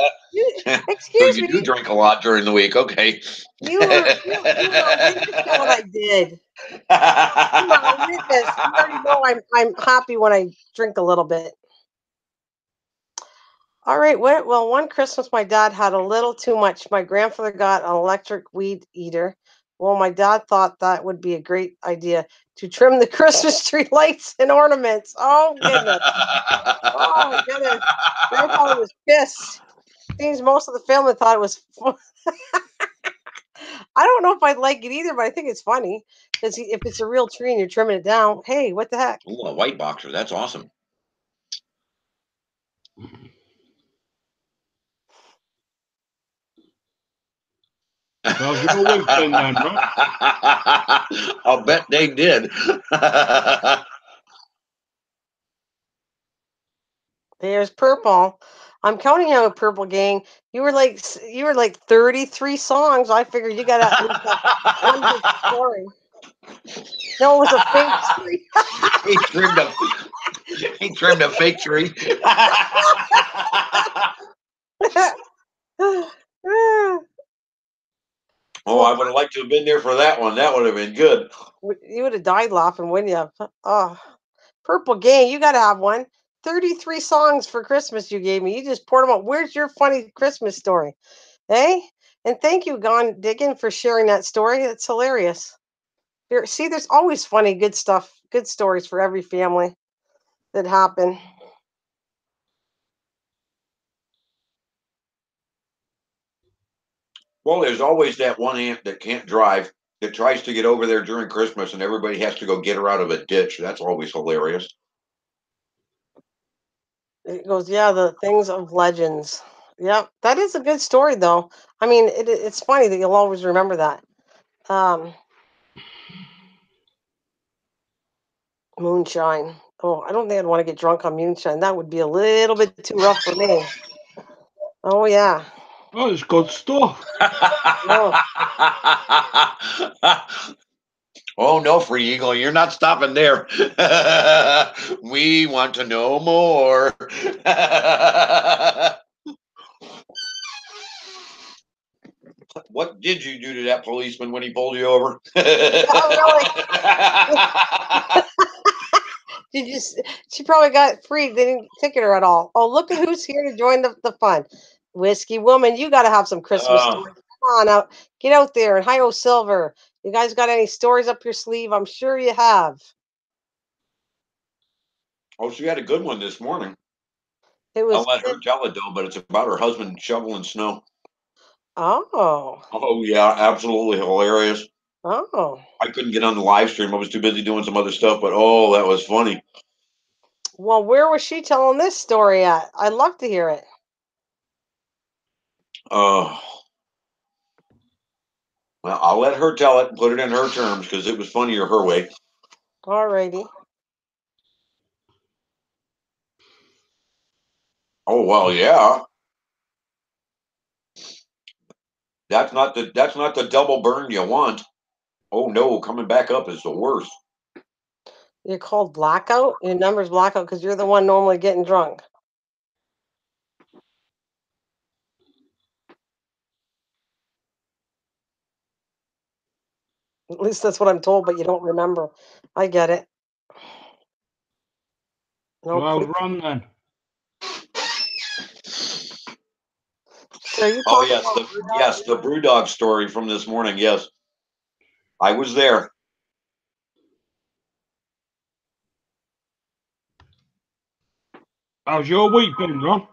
Speaker 2: Excuse
Speaker 1: You do
Speaker 2: me.
Speaker 1: drink a lot during the week. Okay.
Speaker 2: You were a witness to what I did. You are a witness. You already know I'm happy when I drink a little bit. All right. Well, one Christmas, my dad had a little too much. My grandfather got an electric weed eater. Well, my dad thought that would be a great idea to trim the Christmas tree lights and ornaments. Oh, goodness. Oh, goodness. Grandfather was pissed. Seems most of the family thought it was. I don't know if I'd like it either, but I think it's funny because if it's a real tree and you're trimming it down, hey, what the heck?
Speaker 1: Ooh, a white boxer. That's awesome.
Speaker 3: How's your week been then, Rob?
Speaker 1: I'll bet they did.
Speaker 2: There's purple. I'm counting you, purple gang. You were like 33 songs. I figured you got at least one good story. No, it was a fake tree.
Speaker 1: he trimmed a he trimmed a fake tree. Oh, I
Speaker 2: Well,
Speaker 1: would have liked to have been there for that one. That would have been good.
Speaker 2: you would have died laughing, wouldn't you? Oh, purple gang, you got to have one. 33 songs for Christmas you gave me. You just poured them out. Where's your funny Christmas story? Hey? And thank you, Gone Diggin, for sharing that story. It's hilarious. See, there's always funny, good stuff, good stories for every family that happen.
Speaker 1: Well, there's always that one aunt that can't drive that tries to get over there during Christmas, and everybody has to go get her out of a ditch. That's always hilarious.
Speaker 2: It goes, yeah, the things of legends. Yep, that is a good story, though. I mean, it's funny that you'll always remember that. Um, Moonshine. Oh, I don't think I'd want to get drunk on moonshine. That would be a little bit too rough for me. Oh yeah.
Speaker 3: Oh, it's good stuff.
Speaker 2: Oh,
Speaker 1: Oh no, Free Eagle, you're not stopping there. We want to know more. What did you do to that policeman when he pulled you over?
Speaker 2: oh really? Did you? She probably got free. They didn't ticket her at all. Oh, look at who's here to join the fun. Whiskey woman, you got to have some Christmas stories. Come on out, get out there. And hi, oh Silver. You guys got any stories up your sleeve? I'm sure you have.
Speaker 1: Oh, she had a good one this morning.
Speaker 2: It
Speaker 1: I'll
Speaker 2: was
Speaker 1: let
Speaker 2: good.
Speaker 1: her tell it though, but it's about her husband shoveling snow.
Speaker 2: Oh,
Speaker 1: Oh yeah, absolutely hilarious.
Speaker 2: oh.
Speaker 1: I couldn't get on the live stream. I was too busy doing some other stuff, but oh, that was funny.
Speaker 2: Well, where was she telling this story at? I'd love to hear it.
Speaker 1: Uh, well, I'll let her tell it and put it in her terms because it was funnier her way.
Speaker 2: Alrighty.
Speaker 1: Oh well, yeah. That's not the double burn you want. Oh no, coming back up is the worst.
Speaker 2: You're called blackout? Your number's blackout because you're the one normally getting drunk. At least that's what I'm told, but you don't remember. I get it. No,
Speaker 3: So I
Speaker 2: please.
Speaker 3: was wrong then.
Speaker 2: So are you
Speaker 1: Oh
Speaker 2: talking about Blue Dog?
Speaker 1: yes, the BrewDog story from this morning. Yes, I was there.
Speaker 3: How's your week been, Ron?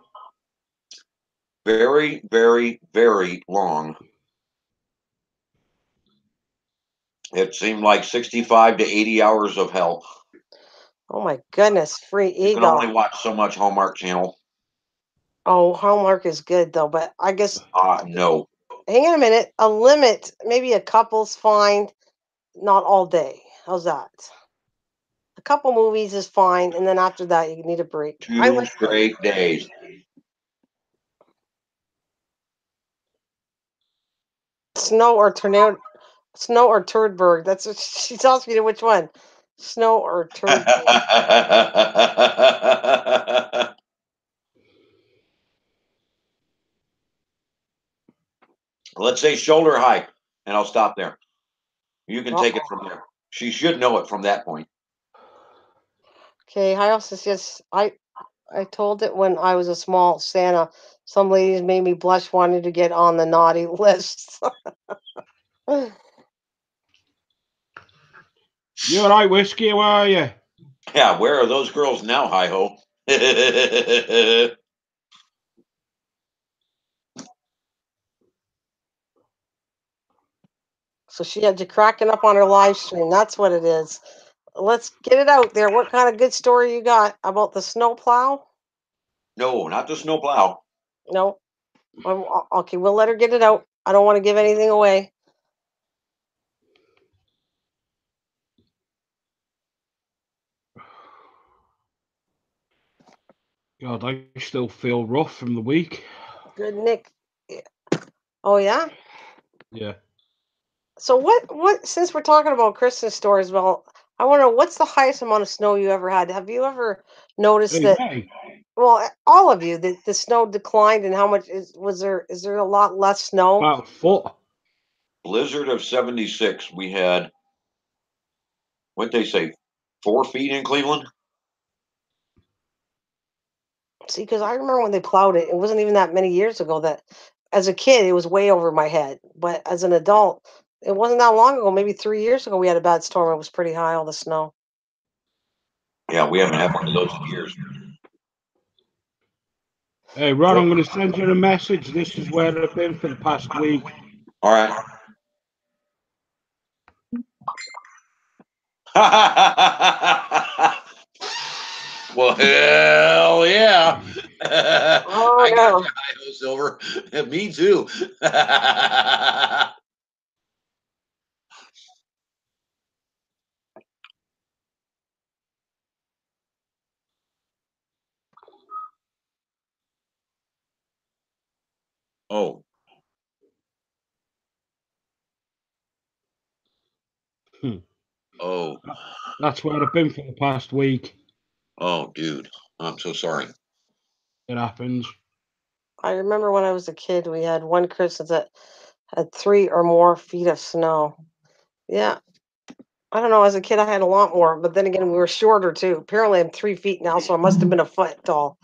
Speaker 1: Very, very, very long. It seemed like 65 to 80 hours of hell.
Speaker 2: Oh my goodness, Free
Speaker 1: You can
Speaker 2: Eagle.
Speaker 1: only watch so much Hallmark Channel.
Speaker 2: Oh, Hallmark is good though, but I guess
Speaker 1: No.
Speaker 2: hang on a minute. A limit, maybe a couple's fine, not all day. How's that? A couple movies is fine, and then after that you need a break. I
Speaker 1: 2
Speaker 2: like
Speaker 1: straight days.
Speaker 2: Snow or Tornado, Snow or Turdberg. That's what she's asking you which one. Snow or Turd.
Speaker 1: Let's say shoulder high, and I'll stop there. You can take it
Speaker 2: Uh-oh.
Speaker 1: from there. She should know it from that point.
Speaker 2: Okay, I also says I told it when I was a small Santa. Some ladies made me blush wanting to get on the naughty list.
Speaker 3: You all right, Whiskey? How are you?
Speaker 1: Yeah, where are those girls now, hi ho?
Speaker 2: So she had you cracking up on her live stream. That's what it is. Let's get it out there. What kind of good story you got about the snowplow?
Speaker 1: No, not the snowplow.
Speaker 2: No. Okay, we'll let her get it out. I don't want to give anything away.
Speaker 3: God, I still feel rough from the week.
Speaker 2: Good, Nick. Oh yeah.
Speaker 3: Yeah.
Speaker 2: So what? Since we're talking about Christmas stories, well, I want to know what's the highest amount of snow you ever had. Have you ever noticed
Speaker 3: Hey,
Speaker 2: that?
Speaker 3: May.
Speaker 2: Well, all of you, the snow declined, and how much was there? Is there a lot less snow?
Speaker 3: About a foot.
Speaker 1: Blizzard of 76. We had, what they say, 4 feet in Cleveland?
Speaker 2: See, because I remember when they plowed it, it wasn't even that many years ago that as a kid, it was way over my head. But as an adult, it wasn't that long ago, maybe 3 years ago, we had a bad storm. It was pretty high, all the snow.
Speaker 1: Yeah, we haven't had one of those in years.
Speaker 3: Hey, Ron, I'm going to send you a message. This is where I've been for the past week.
Speaker 1: All right. Well, hell yeah.
Speaker 2: Oh
Speaker 1: I got
Speaker 2: no.
Speaker 1: you, Hi-Ho Silver. Me too. Oh,
Speaker 3: Hmm.
Speaker 1: oh,
Speaker 3: That's where I've been for the past week.
Speaker 1: oh, dude. I'm so sorry.
Speaker 3: It happens.
Speaker 2: I remember when I was a kid, we had one Christmas that had 3 or more feet of snow. Yeah. I don't know. As a kid, I had a lot more, but then again, we were shorter too. Apparently, I'm 3 feet now, so I must have been a foot tall.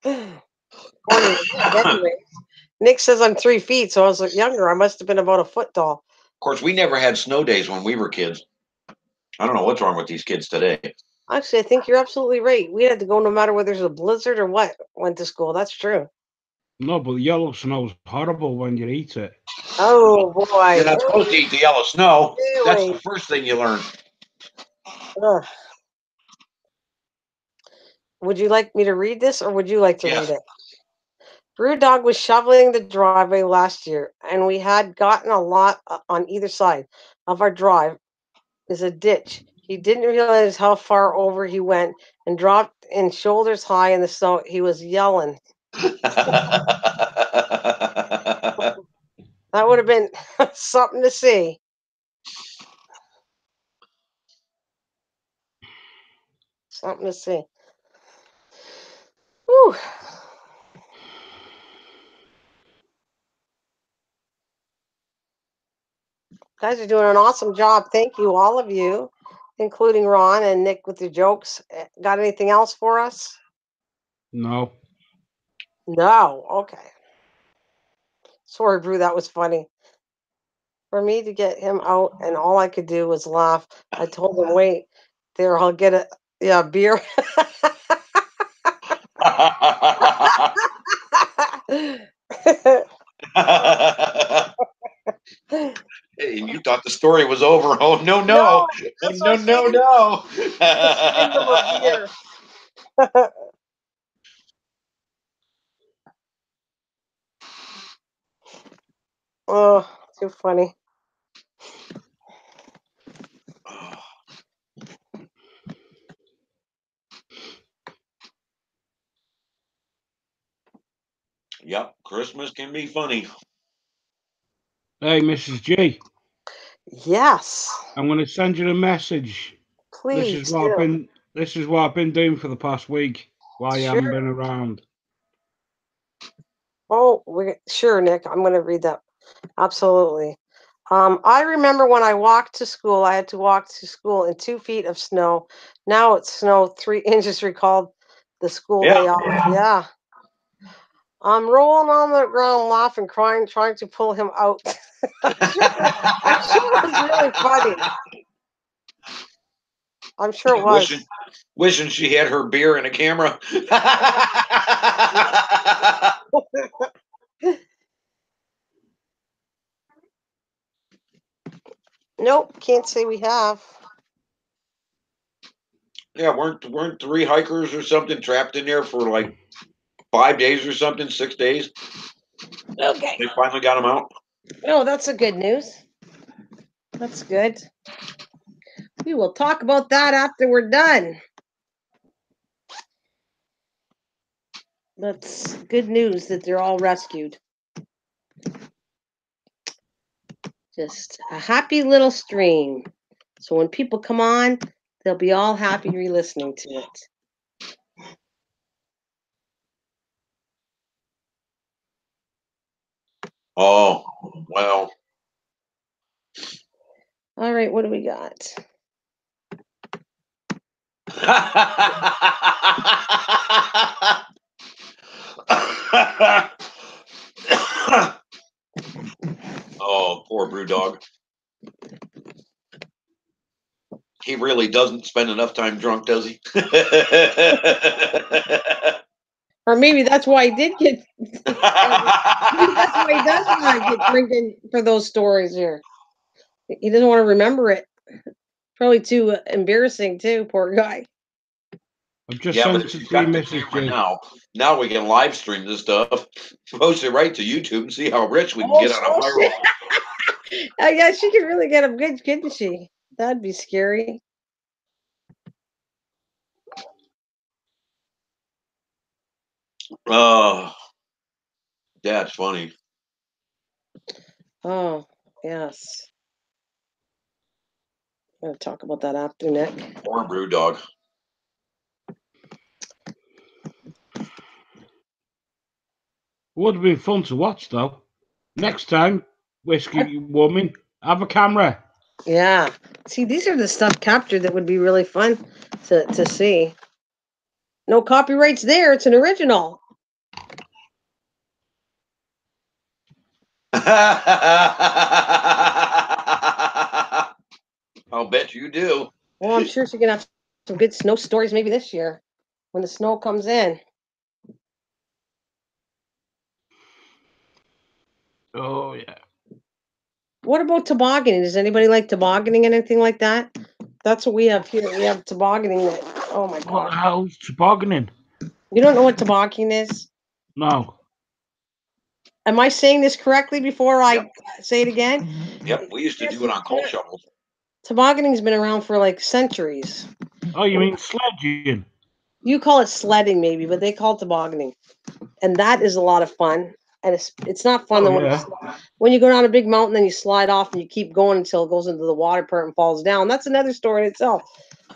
Speaker 2: According to Nick, anyway. Nick says I'm 3 feet, so I was like younger. I must have been about a foot tall.
Speaker 1: Of course, we never had snow days when we were kids. I don't know what's wrong with these kids today.
Speaker 2: Actually, I think you're absolutely right. We had to go no matter whether there's a blizzard or what. Went to school. That's true.
Speaker 3: No, but the yellow snow's horrible when you eat it.
Speaker 2: Oh
Speaker 1: You're
Speaker 2: boy.
Speaker 1: not supposed to eat the yellow snow. That's the
Speaker 2: Really?
Speaker 1: first thing you learn.
Speaker 2: Ugh. Would you like me to read this, or would you like to read
Speaker 1: Yes.
Speaker 2: it? Brewdog was shoveling the driveway last year, and we had gotten a lot on either side of our drive is a ditch. He didn't realize how far over he went and dropped in shoulders high in the snow. He was yelling. That would have been something to see. Something to see. Whew. Guys are doing an awesome job. Thank you, all of you, including Ron and Nick with your jokes. Got anything else for us?
Speaker 3: No.
Speaker 2: No. Okay. Sorry, Brew. That was funny. For me to get him out, and all I could do was laugh. I told him, "Wait, there, I'll get a beer."
Speaker 1: Hey, you thought the story was over. Oh, no,
Speaker 2: No,
Speaker 1: no. Oh,
Speaker 2: that's what
Speaker 1: no,
Speaker 2: I
Speaker 1: no,
Speaker 2: saved.
Speaker 1: no.
Speaker 2: Saved him a beer. Oh, too funny.
Speaker 1: Yep, Christmas can be funny.
Speaker 3: Hey, Mrs. G,
Speaker 2: Yes,
Speaker 3: I'm going to send you a message. This is
Speaker 2: please
Speaker 3: what I've
Speaker 2: do.
Speaker 3: been. This is what I've been doing for the past week while you haven't
Speaker 2: Sure.
Speaker 3: been around.
Speaker 2: Oh, we sure, Nick. I'm going to read that. Absolutely. I remember when I walked to school, I had to walk to school in 2 feet of snow. Now it's snow 3 inches. Recalled the school
Speaker 1: Yeah.
Speaker 2: day off. Yeah. I'm rolling on the ground, laughing, crying, trying to pull him out. I'm sure it was really funny. I'm sure it was.
Speaker 1: wishing she had her beer and a camera.
Speaker 2: Nope, can't say we have.
Speaker 1: Yeah, weren't 3 hikers or something trapped in there for like 5 days or something, 6 days?
Speaker 2: Okay.
Speaker 1: They finally got them out.
Speaker 2: Oh, that's a good news. That's good. We will talk about that after we're done. That's good news that they're all rescued. Just a happy little stream. So when people come on, they'll be all happy re-listening to it.
Speaker 1: Oh, well.
Speaker 2: All right, what do we got?
Speaker 1: Oh, poor brew dog. He really doesn't spend enough time drunk, does he?
Speaker 2: Or maybe that's why he did get. Maybe that's why he does want to get drinking for those stories here. He doesn't want to remember it Probably too embarrassing too. Poor guy.
Speaker 3: I've just
Speaker 1: Yeah,
Speaker 3: sent
Speaker 1: but
Speaker 3: it
Speaker 1: she's
Speaker 3: to your
Speaker 1: got the
Speaker 3: message,
Speaker 1: camera
Speaker 3: Jay.
Speaker 1: now. Now we can live stream this stuff, post it right to YouTube, and see how rich we can
Speaker 2: Oh,
Speaker 1: get on a viral.
Speaker 2: yeah, she could really get him good, couldn't she? That'd be scary.
Speaker 1: Oh, that's funny.
Speaker 2: Oh, yes. I'm gonna talk about that after, Nick.
Speaker 1: Poor brew dog.
Speaker 3: Would have been fun to watch, though. Next time, Whiskey Woman, have a camera.
Speaker 2: Yeah. See, these are the stuff captured that would be really fun to see. No copyrights there. It's an original.
Speaker 1: I'll bet you do.
Speaker 2: Well, I'm sure she's gonna have some good snow stories maybe this year when the snow comes in.
Speaker 3: Oh, yeah.
Speaker 2: What about tobogganing? Does anybody like tobogganing? Anything like that? That's what we have here. We have tobogganing. Oh my
Speaker 3: What the
Speaker 2: god!
Speaker 3: hell's tobogganing?
Speaker 2: You don't know what tobogganing is?
Speaker 3: No.
Speaker 2: Am I saying this correctly before I
Speaker 1: Yep.
Speaker 2: say it again?
Speaker 1: Yep, we used to do it on coal shovels.
Speaker 2: Tobogganing's been around for like centuries.
Speaker 3: Oh, you mean sledging?
Speaker 2: You call it sledding, maybe, but they call it tobogganing, and that is a lot of fun. And it's not fun
Speaker 3: Oh,
Speaker 2: when
Speaker 3: yeah.
Speaker 2: when you go down a big mountain, then you slide off and you keep going until it goes into the water part and falls down. That's another story in itself.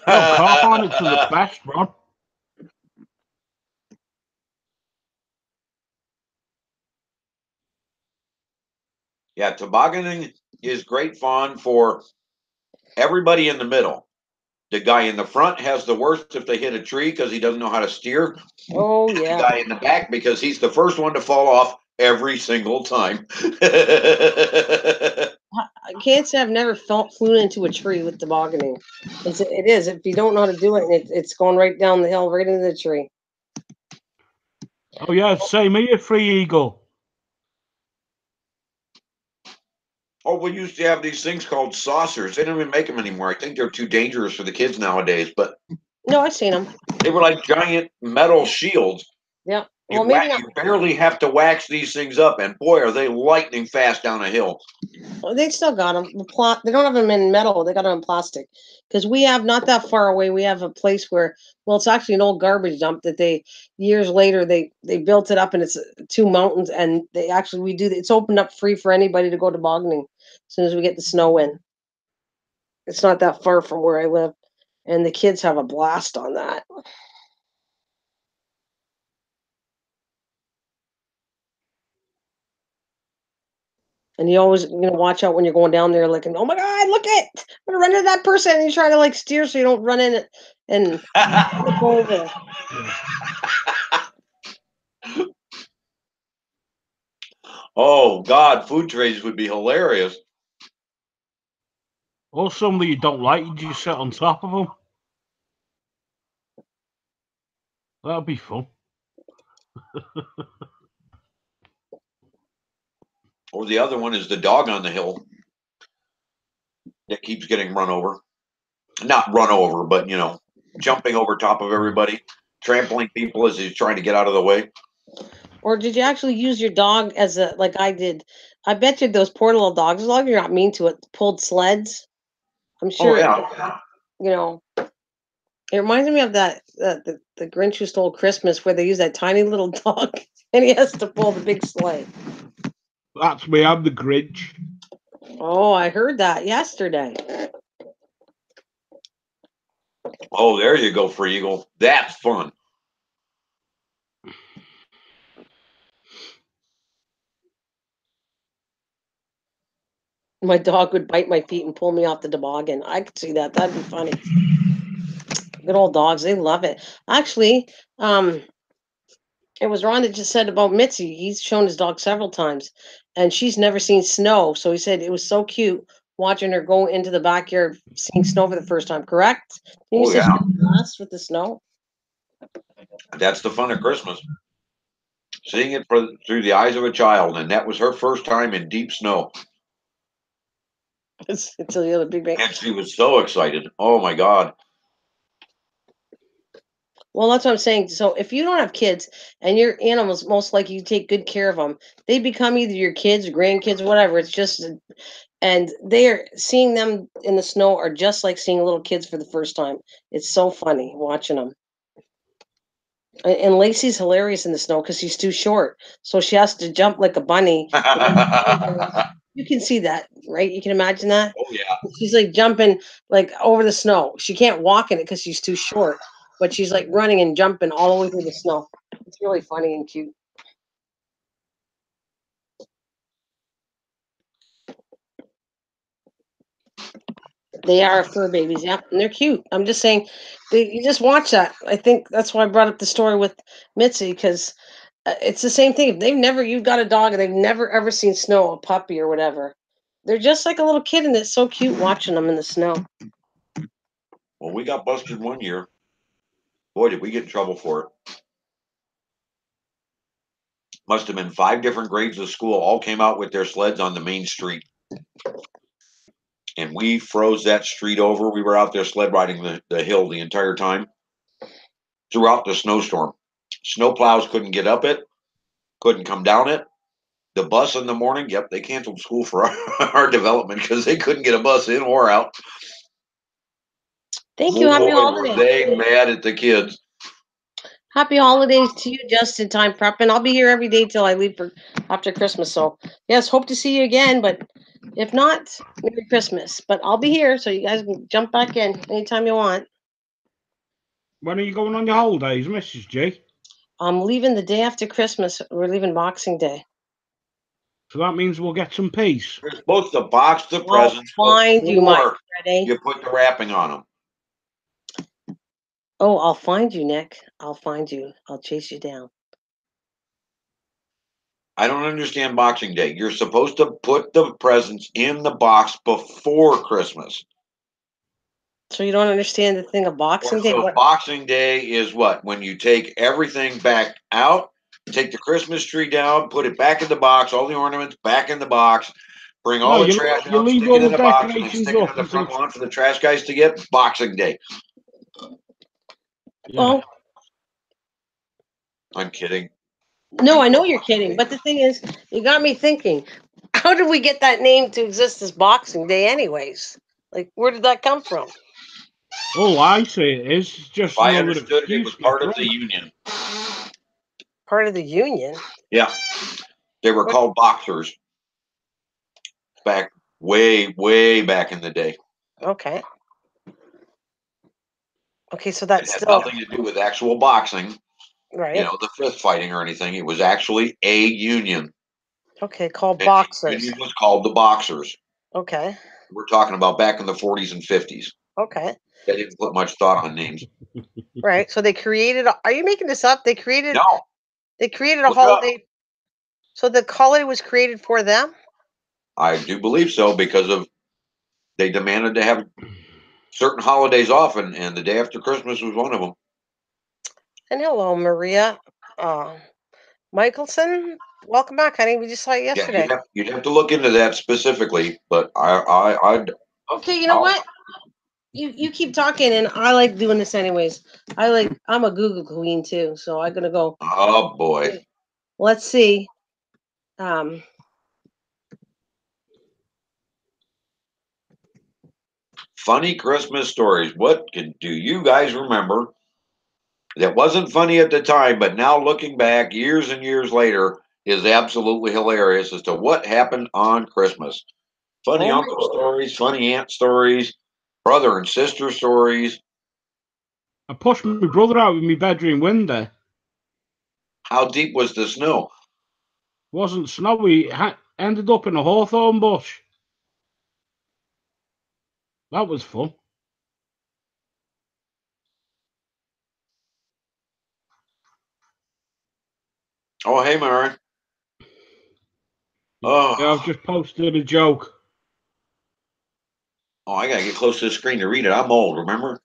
Speaker 3: No, car harness are the best, Ron.
Speaker 1: Yeah, tobogganing is great fun for everybody in the middle. The guy in the front has the worst if they hit a tree because he doesn't know how to steer.
Speaker 2: Oh
Speaker 1: The
Speaker 2: yeah.
Speaker 1: guy in the back because he's the first one to fall off every single time.
Speaker 2: I can't say I've never flown into a tree with tobogganing. It is. If you don't know how to do it, it's going right down the hill, right into the tree.
Speaker 3: Oh, yeah, same here, Free Eagle.
Speaker 1: Oh, we used to have these things called saucers. They don't even make them anymore. I think they're too dangerous for the kids nowadays. But
Speaker 2: No, I've seen them.
Speaker 1: they were like giant metal shields.
Speaker 2: Yeah.
Speaker 1: You,
Speaker 2: Well, maybe not.
Speaker 1: you barely have to wax these things up, and boy, are they lightning fast down a hill.
Speaker 2: Well, they still got them. They don't have them in metal. They got them in plastic. Because we have not that far away. We have a place where, well, it's actually an old garbage dump that they years later they built it up, and it's two mountains, and they actually we do it's opened up free for anybody to go tobogganing as soon as we get the snow in. It's not that far from where I live, and the kids have a blast on that. And you always watch out when you're going down there, like, oh my god, look it! I'm gonna run into that person, and you try to like steer so you don't run in it and flip over.
Speaker 1: Oh God, food trays would be hilarious.
Speaker 3: Or somebody you don't like, you just sit on top of them. That'd be fun.
Speaker 1: Or the other one is the dog on the hill that keeps getting run over. Not run over, but jumping over top of everybody, trampling people as he's trying to get out of the way.
Speaker 2: Or did you actually use your dog as a like I did? I bet you those poor little dogs, as long as you're not mean to it, pulled sleds. I'm
Speaker 1: Oh
Speaker 2: sure
Speaker 1: yeah.
Speaker 2: it reminds me of the Grinch Who Stole Christmas where they use that tiny little dog and he has to pull the big sleigh.
Speaker 3: That's me, I'm the Grinch.
Speaker 2: Oh, I heard that yesterday.
Speaker 1: Oh, there you go, Free Eagle. That's fun.
Speaker 2: My dog would bite my feet and pull me off the toboggan. I could see that. That'd be funny. Good old dogs, they love it. Actually, it was Ron that just said about Mitzi. He's shown his dog several times, and she's never seen snow. So he said it was so cute watching her go into the backyard, seeing snow for the first time. Correct? And you
Speaker 1: Oh
Speaker 2: said
Speaker 1: yeah.
Speaker 2: she had a blast with the snow.
Speaker 1: That's the fun of Christmas. Seeing it through the eyes of a child, and that was her first time in deep snow.
Speaker 2: until you had a big bang.
Speaker 1: And she was so excited. Oh my God.
Speaker 2: Well, that's what I'm saying. So if you don't have kids and your animals, most likely you take good care of them, they become either your kids, grandkids, whatever. It's just, and they're seeing them in the snow are just like seeing little kids for the first time. It's so funny watching them. And Lacey's hilarious in the snow because she's too short, so she has to jump like a bunny. You can see that, right? You can imagine that.
Speaker 1: Oh yeah.
Speaker 2: She's like jumping like over the snow. She can't walk in it because she's too short, but she's like running and jumping all the way through the snow. It's really funny and cute. They are fur babies, yeah, and they're cute. I'm just saying, you just watch that. I think that's why I brought up the story with Mitzi because it's the same thing. If they've never, you've got a dog and they've never ever seen snow, a puppy or whatever. They're just like a little kid, and it's so cute watching them in the snow.
Speaker 1: Well, we got busted one year. Boy, did we get in trouble for it. Must have been 5 different grades of school all came out with their sleds on the main street. And we froze that street over. We were out there sled riding the hill the entire time throughout the snowstorm. Snow plows couldn't get up it, couldn't come down it. The bus in the morning, yep, they canceled school for our development because they couldn't get a bus in or out.
Speaker 2: Thank you.
Speaker 1: Oh
Speaker 2: Happy
Speaker 1: boy, were
Speaker 2: holidays.
Speaker 1: they mad at the kids.
Speaker 2: Happy holidays to you, just in time prep, and I'll be here every day till I leave for after Christmas. So yes, hope to see you again. But if not, Merry Christmas. But I'll be here, so you guys can jump back in anytime you want.
Speaker 3: When are you going on your holidays, Mrs. G?
Speaker 2: I'm leaving the day after Christmas. We're leaving Boxing Day.
Speaker 3: So that means we'll get some peace.
Speaker 1: You're supposed to box the
Speaker 2: I'll
Speaker 1: presents
Speaker 2: find you, my
Speaker 1: before
Speaker 2: Friday.
Speaker 1: you put the wrapping on them.
Speaker 2: Oh, I'll find you, Nick. I'll find you. I'll chase you down.
Speaker 1: I don't understand Boxing Day. You're supposed to put the presents in the box before Christmas.
Speaker 2: So you don't understand the thing of Boxing Day?
Speaker 1: So
Speaker 2: What?
Speaker 1: Boxing Day is what? When you take everything back out, take the Christmas tree down, put it back in the box, all the ornaments back in the box, bring
Speaker 3: No,
Speaker 1: all the
Speaker 3: you
Speaker 1: trash
Speaker 3: you
Speaker 1: out,
Speaker 3: leave
Speaker 1: stick it
Speaker 3: all
Speaker 1: in
Speaker 3: the
Speaker 1: the box, and then
Speaker 3: decorations
Speaker 1: stick it
Speaker 3: up
Speaker 1: on the
Speaker 3: until
Speaker 1: front lawn for the trash guys to get. Boxing Day.
Speaker 3: yeah.
Speaker 2: Oh,
Speaker 1: I'm kidding.
Speaker 2: no, I know you're kidding. But the thing is, you got me thinking. How did we get that name to exist as Boxing Day, anyways? Like, where did that come from?
Speaker 3: All I say is
Speaker 1: If
Speaker 3: just
Speaker 1: I
Speaker 3: another
Speaker 1: understood it, it was
Speaker 3: excuse to get
Speaker 1: part of the
Speaker 3: drunk.
Speaker 1: union.
Speaker 2: Part of the union?
Speaker 1: Yeah, they were
Speaker 2: What?
Speaker 1: called boxers back way, way back in the day.
Speaker 2: Okay. Okay, so
Speaker 1: It
Speaker 2: that's
Speaker 1: had
Speaker 2: still
Speaker 1: nothing to do with actual boxing,
Speaker 2: right.
Speaker 1: the fist fighting or anything. It was actually a union.
Speaker 2: Okay, called
Speaker 1: And the
Speaker 2: boxers.
Speaker 1: union was called the boxers.
Speaker 2: Okay.
Speaker 1: We're talking about back in the 40s and 50s.
Speaker 2: Okay.
Speaker 1: They didn't put much thought on names.
Speaker 2: Right. So they created. Are you making this up? They created.
Speaker 1: No,
Speaker 2: They created a
Speaker 1: look it up.
Speaker 2: holiday. So the holiday was created for them.
Speaker 1: I do believe so because of they demanded to have certain holidays off, and the day after Christmas was one of them.
Speaker 2: And hello, Maria. Michelson. Welcome back, honey. We just saw you
Speaker 1: Yeah,
Speaker 2: yesterday.
Speaker 1: you'd have to look into that specifically, but
Speaker 2: Okay, you know
Speaker 1: I'll
Speaker 2: what? You keep talking, and I like doing this anyways. I'm a Google queen too, so I'm gonna go.
Speaker 1: oh boy.
Speaker 2: Let's see. Um,
Speaker 1: Funny Christmas stories. Do you guys remember that wasn't funny at the time, but now looking back years and years later is absolutely hilarious as to what happened on Christmas? Funny
Speaker 2: oh my,
Speaker 1: uncle stories, funny aunt stories, brother and sister stories.
Speaker 3: I pushed my brother out of my bedroom window.
Speaker 1: How deep was the snow?
Speaker 3: Wasn't snowy. Ended up in a hawthorn bush. That was fun.
Speaker 1: Oh, hey, Mary.
Speaker 3: Yeah, I've
Speaker 1: Oh,
Speaker 3: just posted a joke.
Speaker 1: I gotta get close to the screen to read it. I'm old, remember?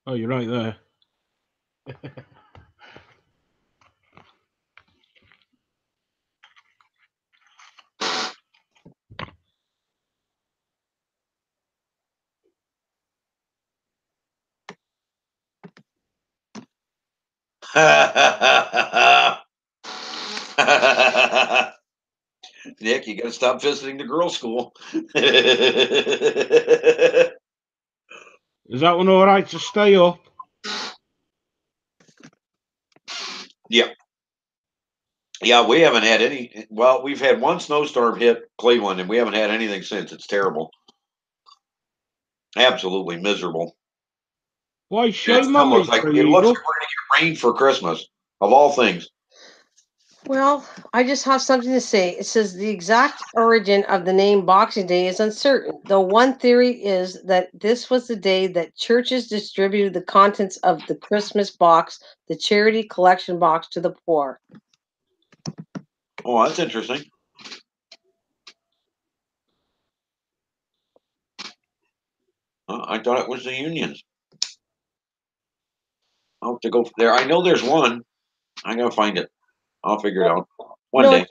Speaker 3: Oh, you're right there.
Speaker 1: Nick, you got to stop visiting the girls' school.
Speaker 3: Is that one all right to stay up?
Speaker 1: Yeah. Yeah, we haven't had any. Well, we've had one snowstorm hit Cleveland, and we haven't had anything since. It's terrible. Absolutely miserable.
Speaker 3: Why,
Speaker 1: It
Speaker 3: shame
Speaker 1: still
Speaker 3: on
Speaker 1: looks
Speaker 3: me,
Speaker 1: like
Speaker 3: Green
Speaker 1: we're
Speaker 3: Eagle.
Speaker 1: going to get rain for Christmas, of all things.
Speaker 2: Well, I just have something to say. It says the exact origin of the name Boxing Day is uncertain, though one theory is that this was the day that churches distributed the contents of the Christmas box, the charity collection box, to the poor.
Speaker 1: Oh, that's interesting. I thought it was the unions. I'll have to go there. I know there's one. I'm going to find it. I'll figure it out one
Speaker 2: No,
Speaker 1: day.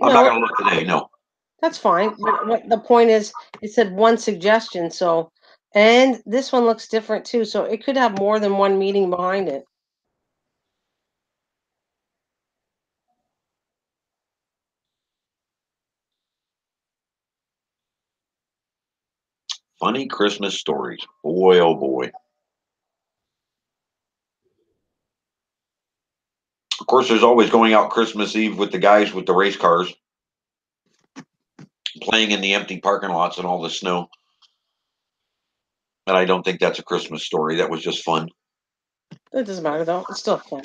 Speaker 1: I'm not
Speaker 2: no,
Speaker 1: going to look today. No.
Speaker 2: that's fine. But what the point is, it said one suggestion. So, and this one looks different too. So it could have more than one meaning behind it.
Speaker 1: Funny Christmas stories. Boy, oh boy. Of course, there's always going out Christmas Eve with the guys with the race cars, playing in the empty parking lots and all the snow. But I don't think that's a Christmas story. That was just fun.
Speaker 2: It doesn't matter though. It's still fun.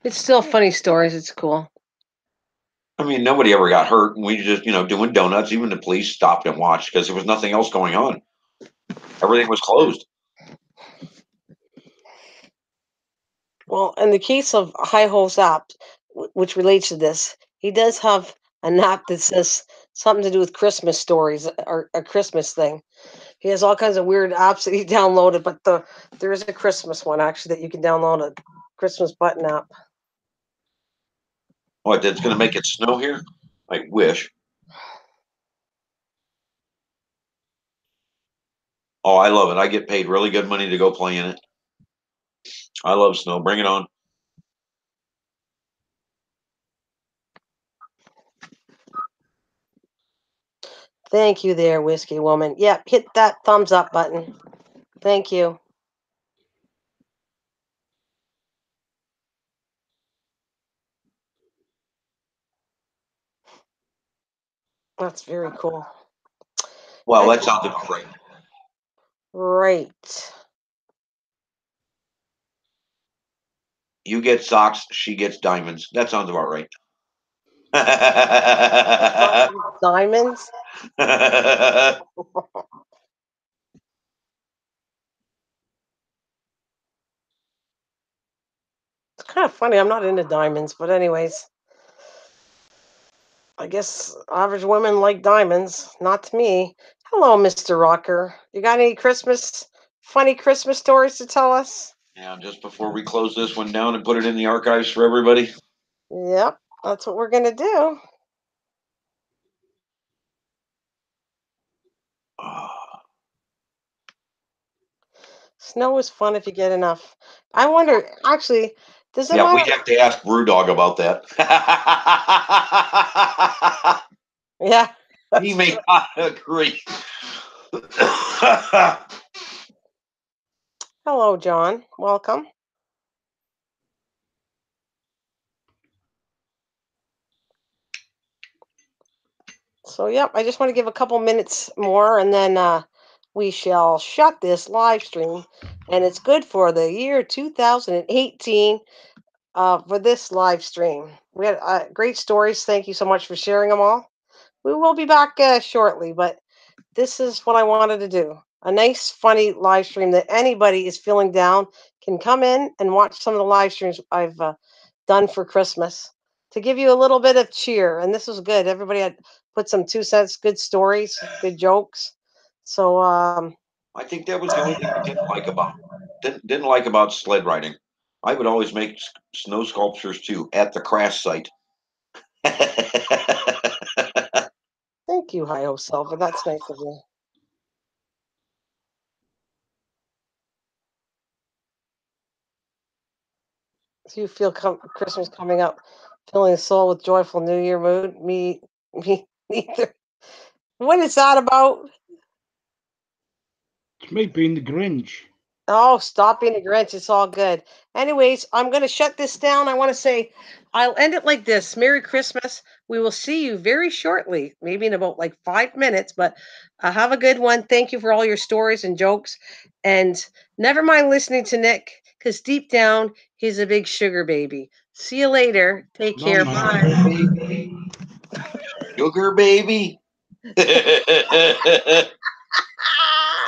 Speaker 2: It's still funny stories. It's cool.
Speaker 1: I mean, nobody ever got hurt. We just, doing donuts. Even the police stopped and watched because there was nothing else going on. Everything was closed.
Speaker 2: Well, in the case of Hi Ho's app, which relates to this, he does have an app that says something to do with Christmas stories or a Christmas thing. He has all kinds of weird apps that he downloaded, but there is a Christmas one actually that you can download, a Christmas button app.
Speaker 1: What, that's going to make it snow here? I wish. Oh, I love it. I get paid really good money to go play in it. I love snow. Bring it on.
Speaker 2: Thank you there, Whiskey Woman. Yep, hit that thumbs up button. Thank you. That's very cool.
Speaker 1: Well, that sounds about right.
Speaker 2: Right.
Speaker 1: You get socks, she gets diamonds. That sounds about right.
Speaker 2: Diamonds. It's kind of funny. I'm not into diamonds, but anyways, I guess average women like diamonds. Not to me. Hello, Mr. Rocker. You got any funny Christmas stories to tell us?
Speaker 1: Yeah, just before we close this one down and put it in the archives for everybody.
Speaker 2: Yep, that's what we're gonna do. Snow is fun if you get enough. I wonder, actually, does it
Speaker 1: Yeah, we'd
Speaker 2: matter?
Speaker 1: have to ask Brewdog about that.
Speaker 2: Yeah.
Speaker 1: He may not agree.
Speaker 2: Hello, John. Welcome. So, yep, I just want to give a couple minutes more and then we shall shut this live stream. And it's good for the year 2018 for this live stream. We had great stories. Thank you so much for sharing them all. We will be back shortly, but this is what I wanted to do. A nice, funny live stream that anybody is feeling down can come in and watch some of the live streams I've done for Christmas to give you a little bit of cheer. And this was good. Everybody had put some 2 cents, good stories, good jokes. So
Speaker 1: I think that was the only thing I didn't like about sled riding. I would always make snow sculptures too at the crash site.
Speaker 2: thank you, Hi-Ho Silver. That's nice of you. Do you feel Christmas coming up? Filling the soul with joyful New Year mood? Me neither. What is that about?
Speaker 3: It's me being the Grinch.
Speaker 2: Oh, stop being a Grinch. It's all good. Anyways, I'm going to shut this down. I want to say I'll end it like this. Merry Christmas. We will see you very shortly, maybe in about like 5 minutes, but have a good one. Thank you for all your stories and jokes. And never mind listening to Nick, because deep down, he's a big sugar baby. See you later. Take
Speaker 3: No,
Speaker 2: care.
Speaker 3: no.
Speaker 2: Bye.
Speaker 1: Sugar baby.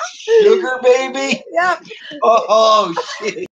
Speaker 1: Sugar baby.
Speaker 2: Yep.
Speaker 1: Oh shit.